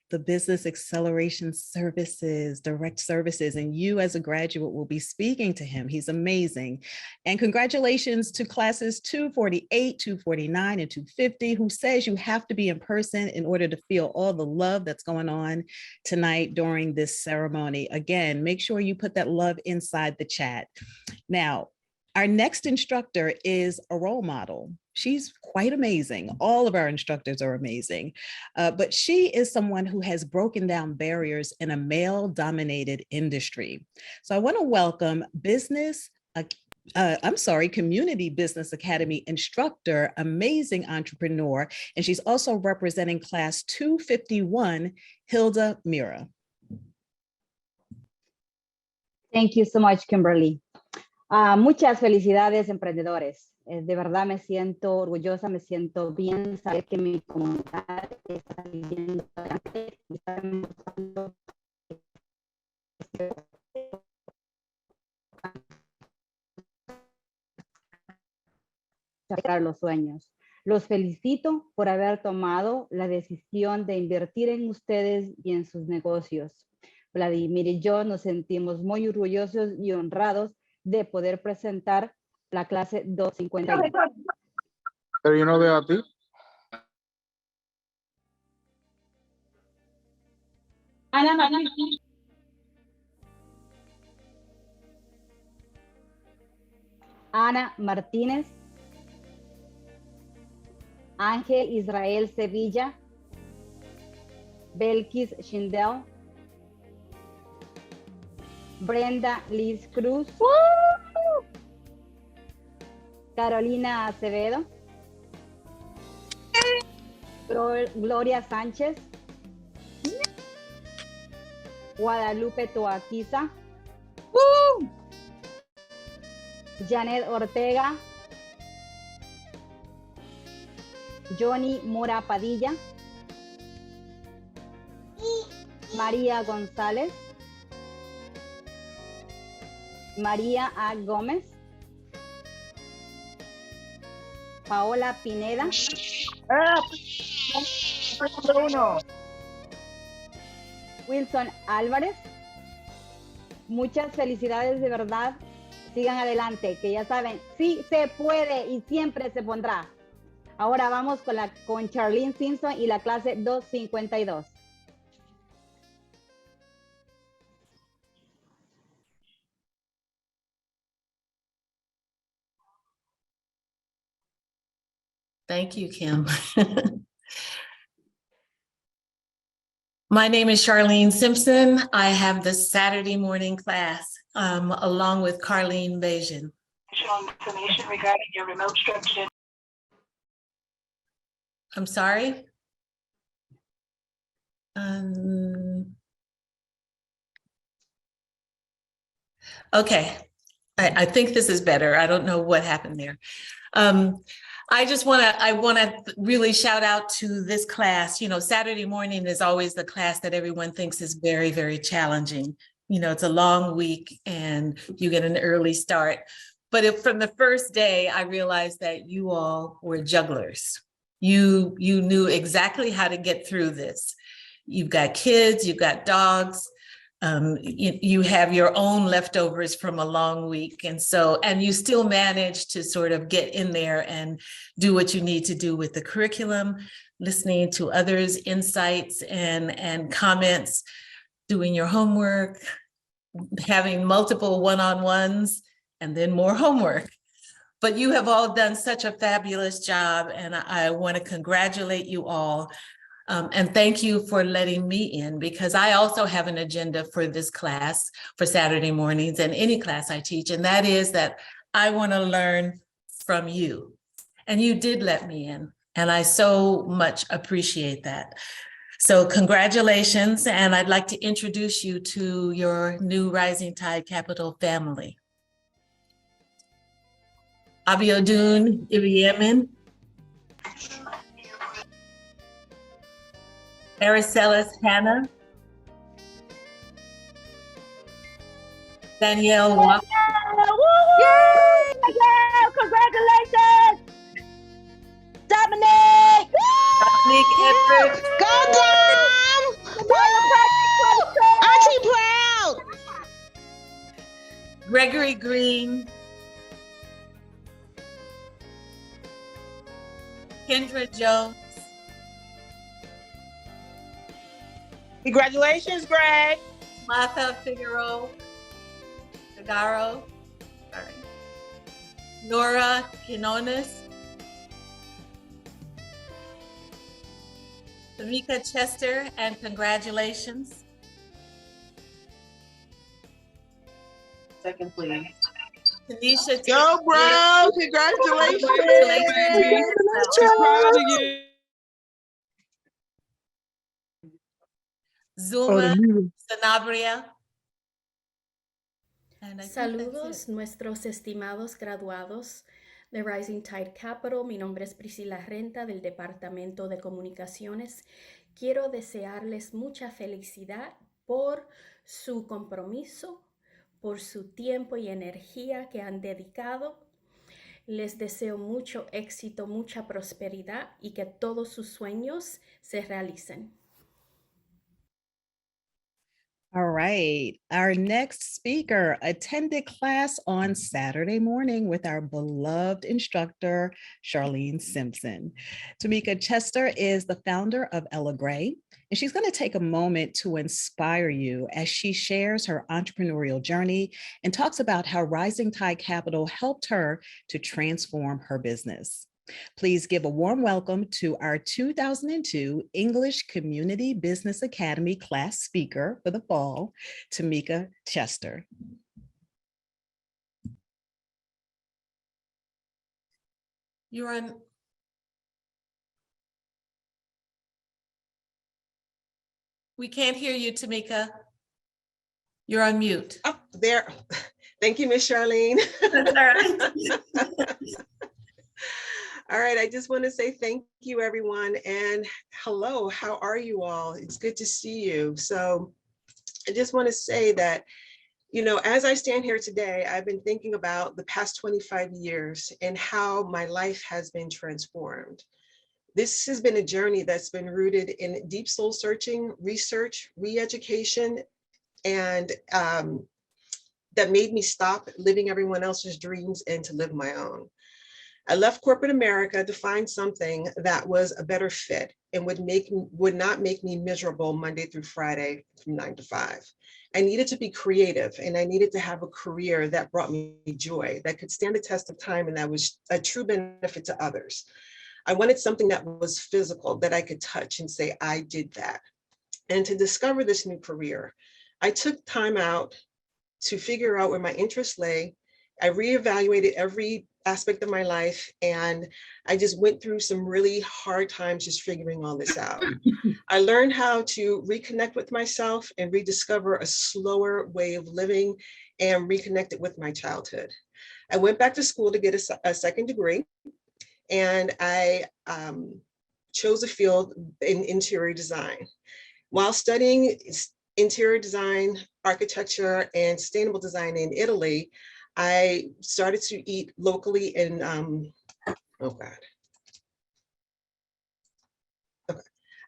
the Business Acceleration Services, Direct Services, and you as a graduate will be speaking to him. He's amazing. And congratulations to classes 248, 249, and 250, who says you have to be in person in order to feel all the love that's going on tonight during this ceremony. Again, make sure you put that love inside the chat. Now, our next instructor is a role model. She's quite amazing. All of our instructors are amazing, but she is someone who has broken down barriers in a male-dominated industry. So I want to welcome Community Business Academy instructor, amazing entrepreneur, and she's also representing class 251, Hilda Mira. Thank you so much, Kimberly. Muchas felicidades, emprendedores. De verdad me siento orgullosa, me siento bien saber que mi comunidad está viviendo adelante y está mostrando los sueños. Los felicito por haber tomado la decisión de invertir en ustedes y en sus negocios. Vladimir y yo nos sentimos muy orgullosos y honrados de poder presentar la clase 252. Pero yo no veo a ti. Ana Martínez, Ángel Israel Sevilla, Belkis Schindel, Brenda Liz Cruz, Carolina Acevedo, Gloria Sánchez, Guadalupe Toaquiza, Janet Ortega, Johnny Mora Padilla, María González, María A. Gómez, Paola Pineda, Wilson Álvarez. Muchas felicidades de verdad. Sigan adelante, que ya saben, sí se puede y siempre se pondrá. Ahora vamos con Charlene Simpson y la clase 252. Thank you, Kim. My name is Charlene Simpson. I have the Saturday morning class along with Carlene Bajan. Information regarding your remote structure. I'm sorry? Okay, I think this is better. I don't know what happened there. I want to really shout out to this class. You know, Saturday morning is always the class that everyone thinks is very, very challenging. You know, it's a long week and you get an early start. But from the first day, I realized that you all were jugglers. You knew exactly how to get through this. You've got kids, you've got dogs, you have your own leftovers from a long week. And you still manage to sort of get in there and do what you need to do with the curriculum, listening to others' insights and comments, doing your homework, having multiple one-on-ones, and then more homework. But you have all done such a fabulous job, and I want to congratulate you all. And thank you for letting me in, because I also have an agenda for this class for Saturday mornings and any class I teach, and that is that I want to learn from you. And you did let me in, and I so much appreciate that. So congratulations, and I'd like to introduce you to your new Rising Tide Capital family. Abiodun Ibiyemin, Aracelis Hannah, Danielle Walker. Yay! Yeah, congratulations! Dominic! Dominic Edwards. Go Dom! Auntie proud! Gregory Green, Kendra Jones, Congratulations, Greg! Martha Figaro, Nora Quinones, Tamika Chester, and congratulations. Second, please. Tanisha. Go, bro! Congratulations! Proud of you. Zuma Sanabria. Saludos, nuestros estimados graduados de Rising Tide Capital. Mi nombre es Priscila Renta del Departamento de Comunicaciones. Quiero desearles mucha felicidad por su compromiso, por su tiempo y energía que han dedicado. Les deseo mucho éxito, mucha prosperidad y que todos sus sueños se realicen. All right. Our next speaker attended class on Saturday morning with our beloved instructor, Charlene Simpson. Tamika Chester is the founder of Ella Gray, and she's going to take a moment to inspire you as she shares her entrepreneurial journey and talks about how Rising Tide Capital helped her to transform her business. Please give a warm welcome to our 2002 English Community Business Academy class speaker for the fall, Tamika Chester. You're on. We can't hear you, Tamika. You're on mute. Oh, there. Thank you, Miss Charlene. That's all right. All right, I just want to say thank you, everyone, and hello, how are you all? It's good to see you. So I just want to say that, you know, as I stand here today, I've been thinking about the past 25 years and how my life has been transformed. This has been a journey that's been rooted in deep soul searching, research, re-education, and that made me stop living everyone else's dreams and to live my own. I left corporate America to find something that was a better fit and would not make me miserable Monday through Friday from 9 to 5. I needed to be creative, and I needed to have a career that brought me joy, that could stand the test of time, and that was a true benefit to others. I wanted something that was physical, that I could touch and say, I did that. And to discover this new career, I took time out to figure out where my interests lay. I reevaluated every aspect of my life, and I just went through some really hard times just figuring all this out. I learned how to reconnect with myself and rediscover a slower way of living and reconnect it with my childhood. I went back to school to get a second degree, and I chose a field in interior design. While studying interior design, architecture, and sustainable design in Italy, I started to eat locally in, I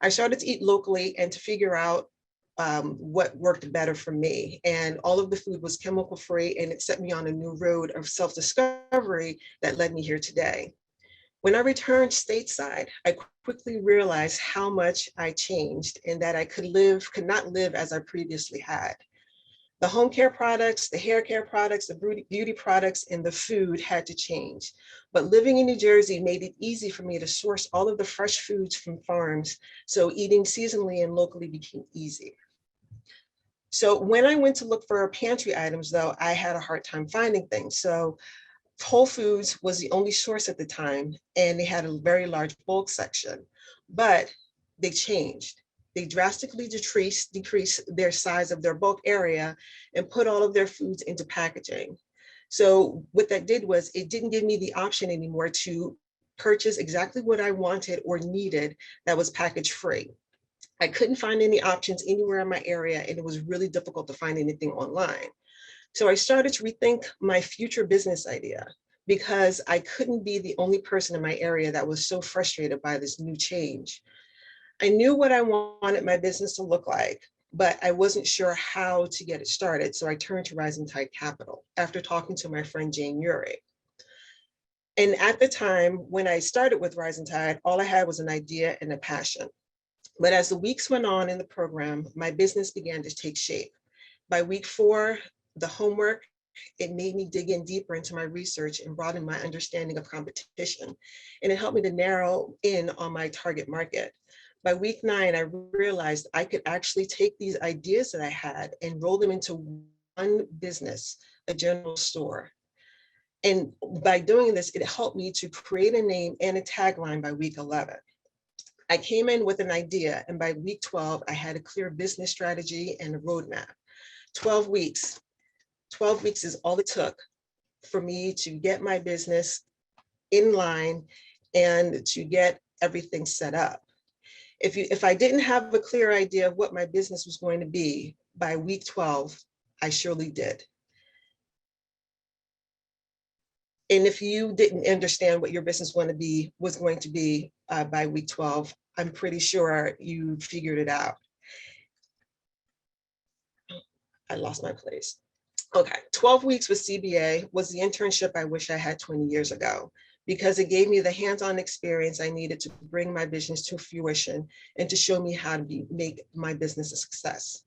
started to eat locally and to figure out what worked better for me. And all of the food was chemical free, and it set me on a new road of self-discovery that led me here today. When I returned stateside, I quickly realized how much I changed and that I could not live as I previously had. The home care products, the hair care products, the beauty products, and the food had to change. But living in New Jersey made it easy for me to source all of the fresh foods from farms, so eating seasonally and locally became easy. So when I went to look for pantry items, though, I had a hard time finding things. So Whole Foods was the only source at the time, and they had a very large bulk section, but they changed. They drastically decreased their size of their bulk area and put all of their foods into packaging. So what that did was it didn't give me the option anymore to purchase exactly what I wanted or needed that was package free. I couldn't find any options anywhere in my area, and it was really difficult to find anything online. So I started to rethink my future business idea because I couldn't be the only person in my area that was so frustrated by this new change. I knew what I wanted my business to look like, but I wasn't sure how to get it started. So I turned to Rising Tide Capital after talking to my friend Jane Urey. And at the time when I started with Rising Tide, all I had was an idea and a passion. But as the weeks went on in the program, my business began to take shape. By week 4, the homework, it made me dig in deeper into my research and broaden my understanding of competition. And it helped me to narrow in on my target market. By week 9, I realized I could actually take these ideas that I had and roll them into one business, a general store. And by doing this, it helped me to create a name and a tagline by week 11. I came in with an idea, and by week 12, I had a clear business strategy and a roadmap. 12 weeks is all it took for me to get my business in line and to get everything set up. If I didn't have a clear idea of what my business was going to be by week 12, I surely did. And if you didn't understand what your business was going to be by week 12, I'm pretty sure you figured it out. I lost my place. Okay, 12 weeks with CBA was the internship I wish I had 20 years ago, because it gave me the hands-on experience I needed to bring my business to fruition and to show me how to make my business a success.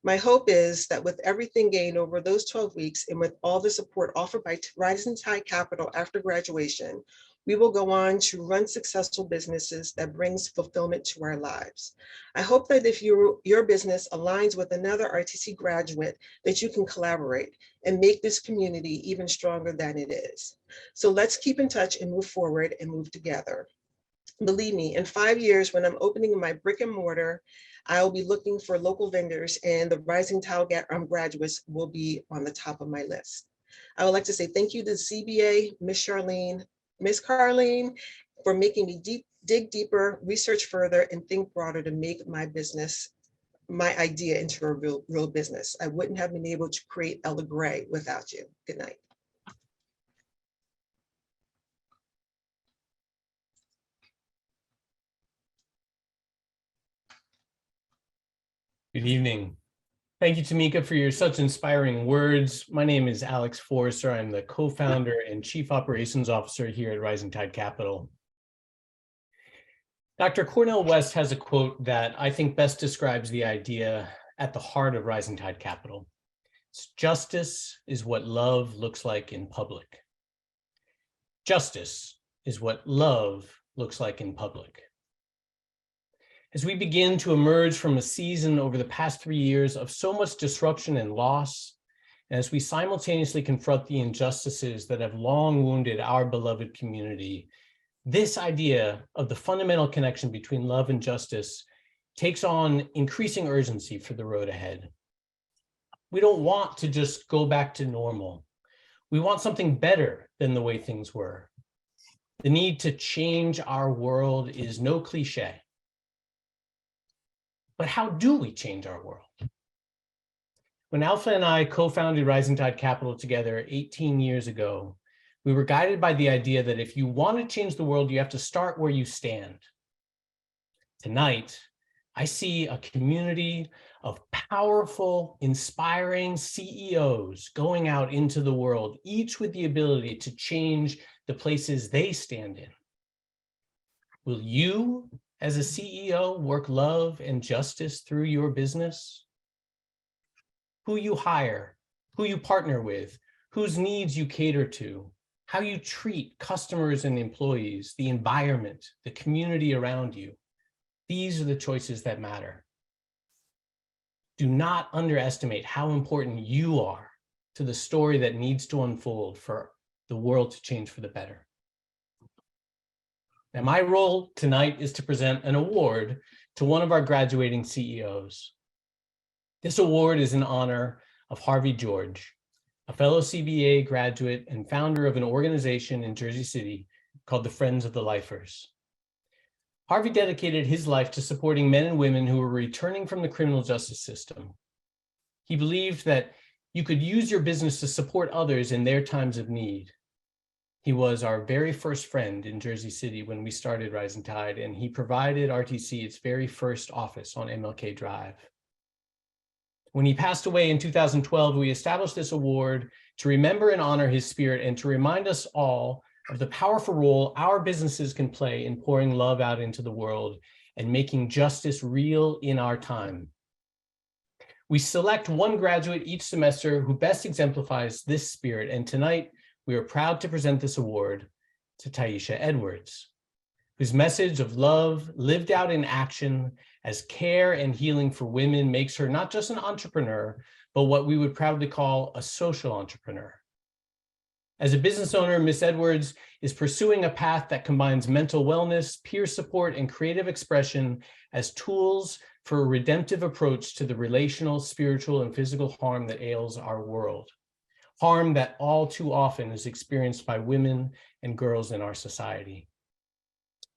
My hope is that with everything gained over those 12 weeks and with all the support offered by Rising Tide Capital after graduation, we will go on to run successful businesses that brings fulfillment to our lives. I hope that if your business aligns with another RTC graduate, that you can collaborate and make this community even stronger than it is. So let's keep in touch and move forward and move together. Believe me, in 5 years, when I'm opening my brick and mortar, I'll be looking for local vendors, and the Rising Tide graduates will be on the top of my list. I would like to say thank you to CBA, Miss Carlene, for making me dig deeper, research further, and think broader to make my business, my idea, into a real business. I wouldn't have been able to create Ella Gray without you. Good night. Good evening. Thank you, Tamika, for your such inspiring words. My name is Alex Forrester. I'm the co-founder and chief operations officer here at Rising Tide Capital. Dr. Cornel West has a quote that I think best describes the idea at the heart of Rising Tide Capital. It's, justice is what love looks like in public. Justice is what love looks like in public. As we begin to emerge from a season over the past 3 years of so much disruption and loss, and as we simultaneously confront the injustices that have long wounded our beloved community, this idea of the fundamental connection between love and justice takes on increasing urgency for the road ahead. We don't want to just go back to normal. We want something better than the way things were. The need to change our world is no cliche. But how do we change our world? When Alpha and I co-founded Rising Tide Capital together 18 years ago, we were guided by the idea that if you want to change the world, you have to start where you stand. Tonight, I see a community of powerful, inspiring CEOs going out into the world, each with the ability to change the places they stand in. Will you, as a CEO, work love and justice through your business? who you hire, who you partner with, whose needs you cater to, how you treat customers and employees, the environment, the community around you. These are the choices that matter. Do not underestimate how important you are to the story that needs to unfold for the world to change for the better. Now, my role tonight is to present an award to one of our graduating CEOs. This award is in honor of Harvey George, a fellow CBA graduate and founder of an organization in Jersey City called the Friends of the Lifers. Harvey dedicated his life to supporting men and women who were returning from the criminal justice system. He believed that you could use your business to support others in their times of need. He was our very first friend in Jersey City when we started Rising Tide, and he provided RTC its very first office on MLK Drive. When he passed away in 2012, we established this award to remember and honor his spirit and to remind us all of the powerful role our businesses can play in pouring love out into the world and making justice real in our time. We select one graduate each semester who best exemplifies this spirit, and tonight we are proud to present this award to Taisha Edwards, whose message of love lived out in action as care and healing for women makes her not just an entrepreneur, but what we would proudly call a social entrepreneur. As a business owner, Ms. Edwards is pursuing a path that combines mental wellness, peer support, and creative expression as tools for a redemptive approach to the relational, spiritual, and physical harm that ails our world. Harm that all too often is experienced by women and girls in our society.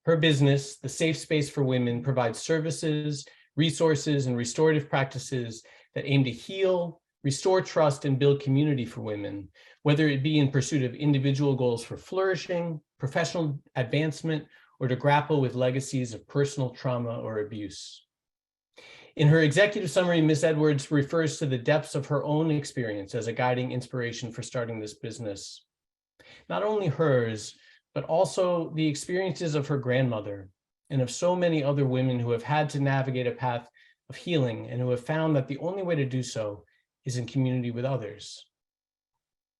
Her business, The Safe Space for Women, provides services, resources, and restorative practices that aim to heal, restore trust, and build community for women, whether it be in pursuit of individual goals for flourishing, professional advancement, or to grapple with legacies of personal trauma or abuse. In her executive summary, Ms. Edwards refers to the depths of her own experience as a guiding inspiration for starting this business. Not only hers, but also the experiences of her grandmother and of so many other women who have had to navigate a path of healing and who have found that the only way to do so is in community with others.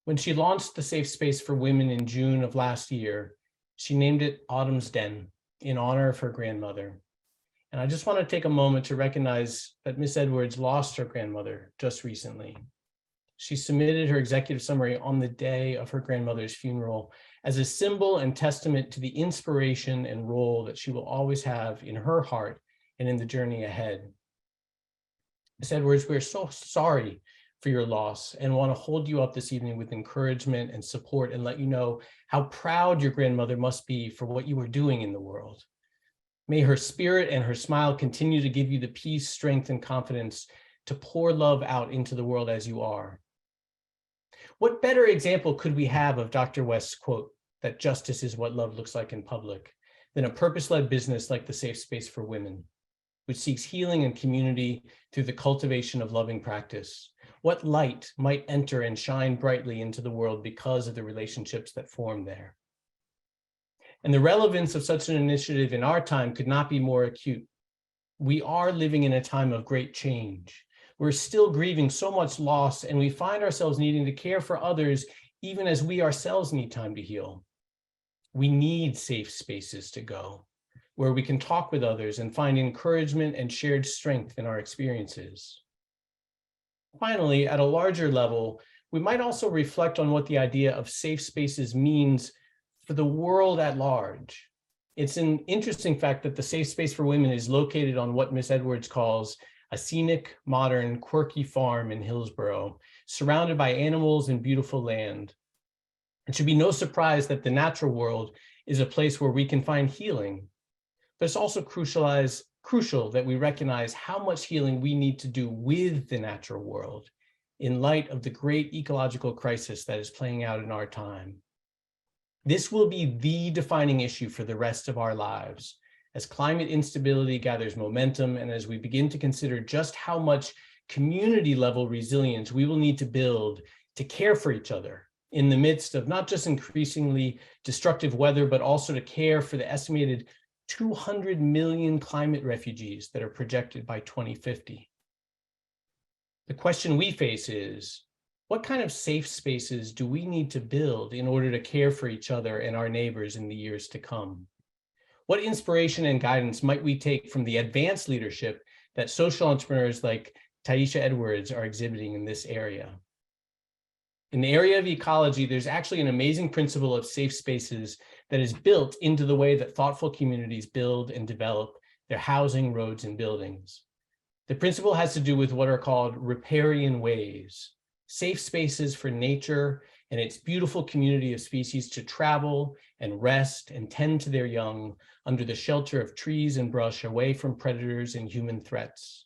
When she launched the Safe Space for Women in June of last year, she named it Autumn's Den in honor of her grandmother. And I just want to take a moment to recognize that Ms. Edwards lost her grandmother just recently. She submitted her executive summary on the day of her grandmother's funeral as a symbol and testament to the inspiration and role that she will always have in her heart and in the journey ahead. Ms. Edwards, we're so sorry for your loss and want to hold you up this evening with encouragement and support and let you know how proud your grandmother must be for what you are doing in the world. May her spirit and her smile continue to give you the peace, strength, and confidence to pour love out into the world as you are. What better example could we have of Dr. West's quote, that justice is what love looks like in public, than a purpose-led business like the Safe Space for Women, which seeks healing and community through the cultivation of loving practice? What light might enter and shine brightly into the world because of the relationships that form there? And the relevance of such an initiative in our time could not be more acute. We are living in a time of great change. We're still grieving so much loss, and we find ourselves needing to care for others even as we ourselves need time to heal. We need safe spaces to go, where we can talk with others and find encouragement and shared strength in our experiences. Finally, at a larger level, we might also reflect on what the idea of safe spaces means for the world at large. It's an interesting fact that the Safe Space for Women is located on what Ms. Edwards calls a scenic, modern, quirky farm in Hillsborough, surrounded by animals and beautiful land. It should be no surprise that the natural world is a place where we can find healing, but it's also crucial that we recognize how much healing we need to do with the natural world in light of the great ecological crisis that is playing out in our time. This will be the defining issue for the rest of our lives as climate instability gathers momentum and as we begin to consider just how much community level resilience we will need to build to care for each other in the midst of not just increasingly destructive weather, but also to care for the estimated 200 million climate refugees that are projected by 2050. The question we face is, what kind of safe spaces do we need to build in order to care for each other and our neighbors in the years to come? What inspiration and guidance might we take from the advanced leadership that social entrepreneurs like Taisha Edwards are exhibiting in this area? In the area of ecology, there's actually an amazing principle of safe spaces that is built into the way that thoughtful communities build and develop their housing, roads, and buildings. The principle has to do with what are called riparian ways, safe spaces for nature and its beautiful community of species to travel and rest and tend to their young under the shelter of trees and brush away from predators and human threats.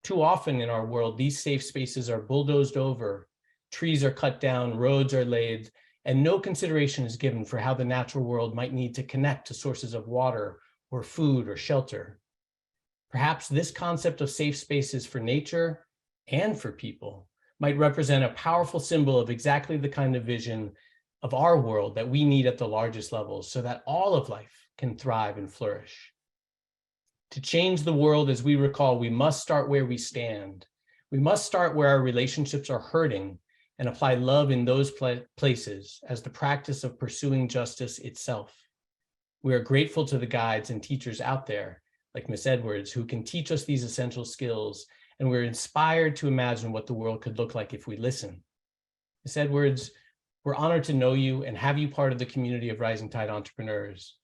Too often in our world, these safe spaces are bulldozed over, trees are cut down, roads are laid, and no consideration is given for how the natural world might need to connect to sources of water or food or shelter. Perhaps this concept of safe spaces for nature and for people might represent a powerful symbol of exactly the kind of vision of our world that we need at the largest levels so that all of life can thrive and flourish. To change the world, as we recall, we must start where we stand. We must start where our relationships are hurting and apply love in those places as the practice of pursuing justice itself. We are grateful to the guides and teachers out there, like Ms. Edwards, who can teach us these essential skills, and we're inspired to imagine what the world could look like if we listen. Ms. Edwards, we're honored to know you and have you part of the community of Rising Tide Entrepreneurs.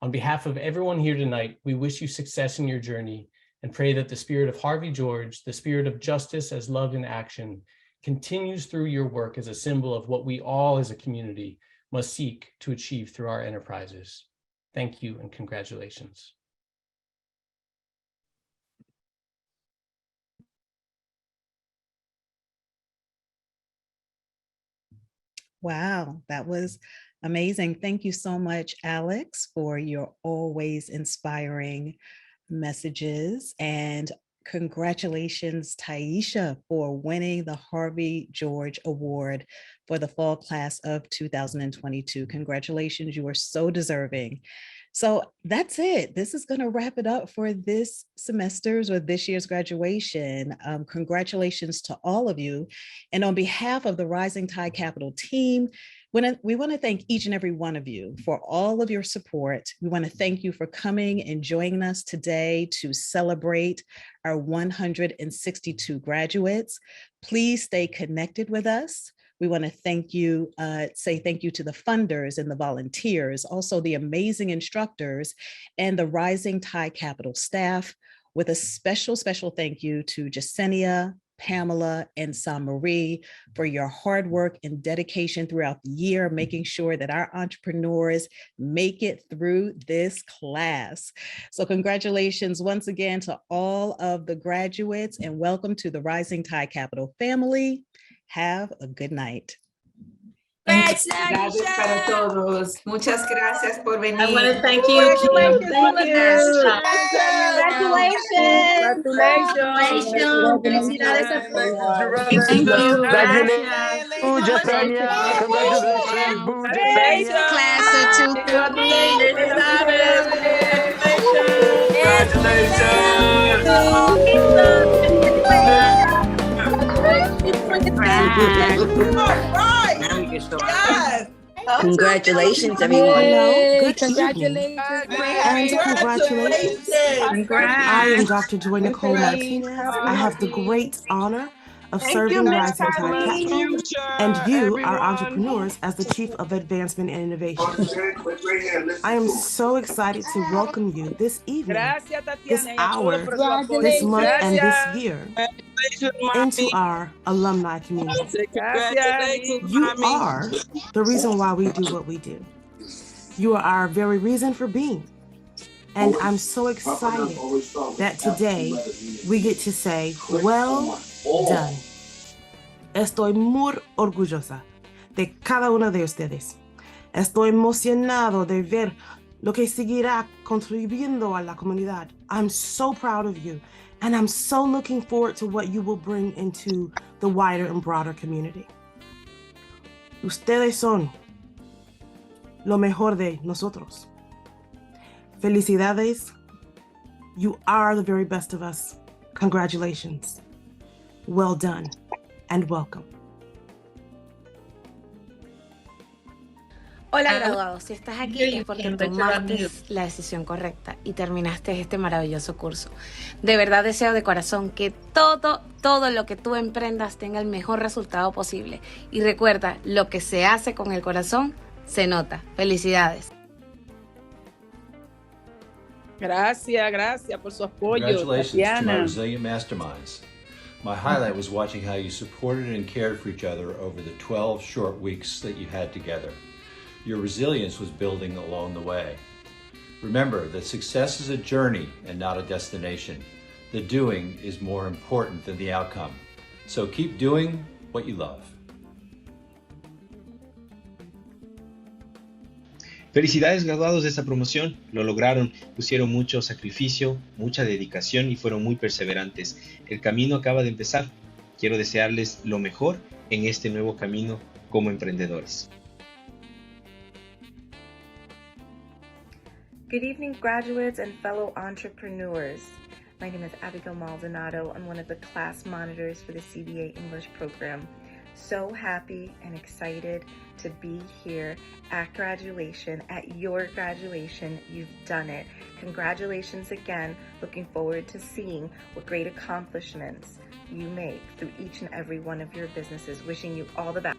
On behalf of everyone here tonight, we wish you success in your journey and pray that the spirit of Harvey George, the spirit of justice as love in action, continues through your work as a symbol of what we all as a community must seek to achieve through our enterprises. Thank you and congratulations. Wow, that was amazing. Thank you so much, Alex, for your always inspiring messages. And congratulations, Taisha, for winning the Harvey George Award for the fall class of 2022. Congratulations, you are so deserving. So that's it. This is going to wrap it up for this semester's or this year's graduation. Congratulations to all of you. And on behalf of the Rising Tide Capital team, we want to thank each and every one of you for all of your support. We want to thank you for coming and joining us today to celebrate our 162 graduates. Please stay connected with us. We want to thank you, say thank you to the funders and the volunteers, also the amazing instructors and the Rising Tide Capital staff, with a special thank you to Jasenia, Pamela, and Marie for your hard work and dedication throughout the year, making sure that our entrepreneurs make it through this class. So congratulations once again to all of the graduates and welcome to the Rising Tide Capital family. Have a good night. Felicidades para todos. Muchas gracias por venir. I want to thank you, Kim. Congratulations. Felicidades a todos. Thank you. Jasenia, congratulations. Boo, Jasenia. Class of 228. Yes. Congratulations, everyone. Hello, good evening, and congratulations. I am Dr. Joy Nicole Martinez. I have the great honor of serving Rising Tide Capital and you, our entrepreneurs, as the Chief of Advancement and Innovation. I am so excited to welcome you this evening, this hour, this month, and this year into our alumni community. You are the reason why we do what we do. You are our very reason for being. And I'm so excited that today we get to say, well done. Estoy muy orgullosa de cada uno de ustedes. Estoy emocionado de ver lo que seguirá contribuyendo a la comunidad. I'm so proud of you, and I'm so looking forward to what you will bring into the wider and broader community. Ustedes son lo mejor de nosotros. Felicidades. You are the very best of us. Congratulations. Well done and welcome. Hola graduados, si estás aquí es porque tomaste la decisión correcta y terminaste este maravilloso curso. De verdad deseo de corazón que todo lo que tú emprendas tenga el mejor resultado posible. Y recuerda, lo que se hace con el corazón se nota. Felicidades. Gracias por su apoyo, Congratulations to my Tatiana. resilient masterminds. My highlight was watching how you supported and cared for each other over the 12 short weeks that you had together. Your resilience was building along the way. Remember that success is a journey and not a destination. The doing is more important than the outcome. So keep doing what you love. Felicidades graduados de esta promoción, lo lograron, pusieron mucho sacrificio, mucha dedicación y fueron muy perseverantes. El camino acaba de empezar. Quiero desearles lo mejor en este nuevo camino como emprendedores. Good evening, graduates and fellow entrepreneurs. My name is Abigail Maldonado. I'm one of the class monitors for the CBA English program. So happy and excited to be here at graduation, at your graduation. You've done it. Congratulations again. Looking forward to seeing what great accomplishments you make through each and every one of your businesses. Wishing you all the best.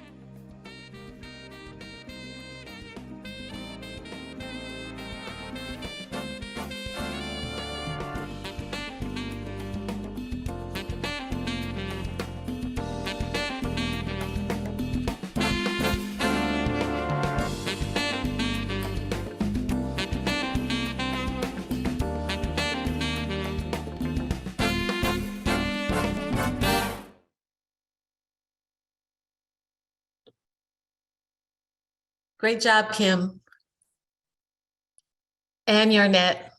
Great job, Kim. And Yarnette.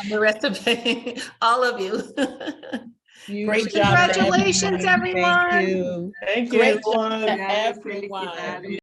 And the rest of all of you. Great job. Congratulations, everyone. Thank you. Thank you, Great everyone. job, everyone.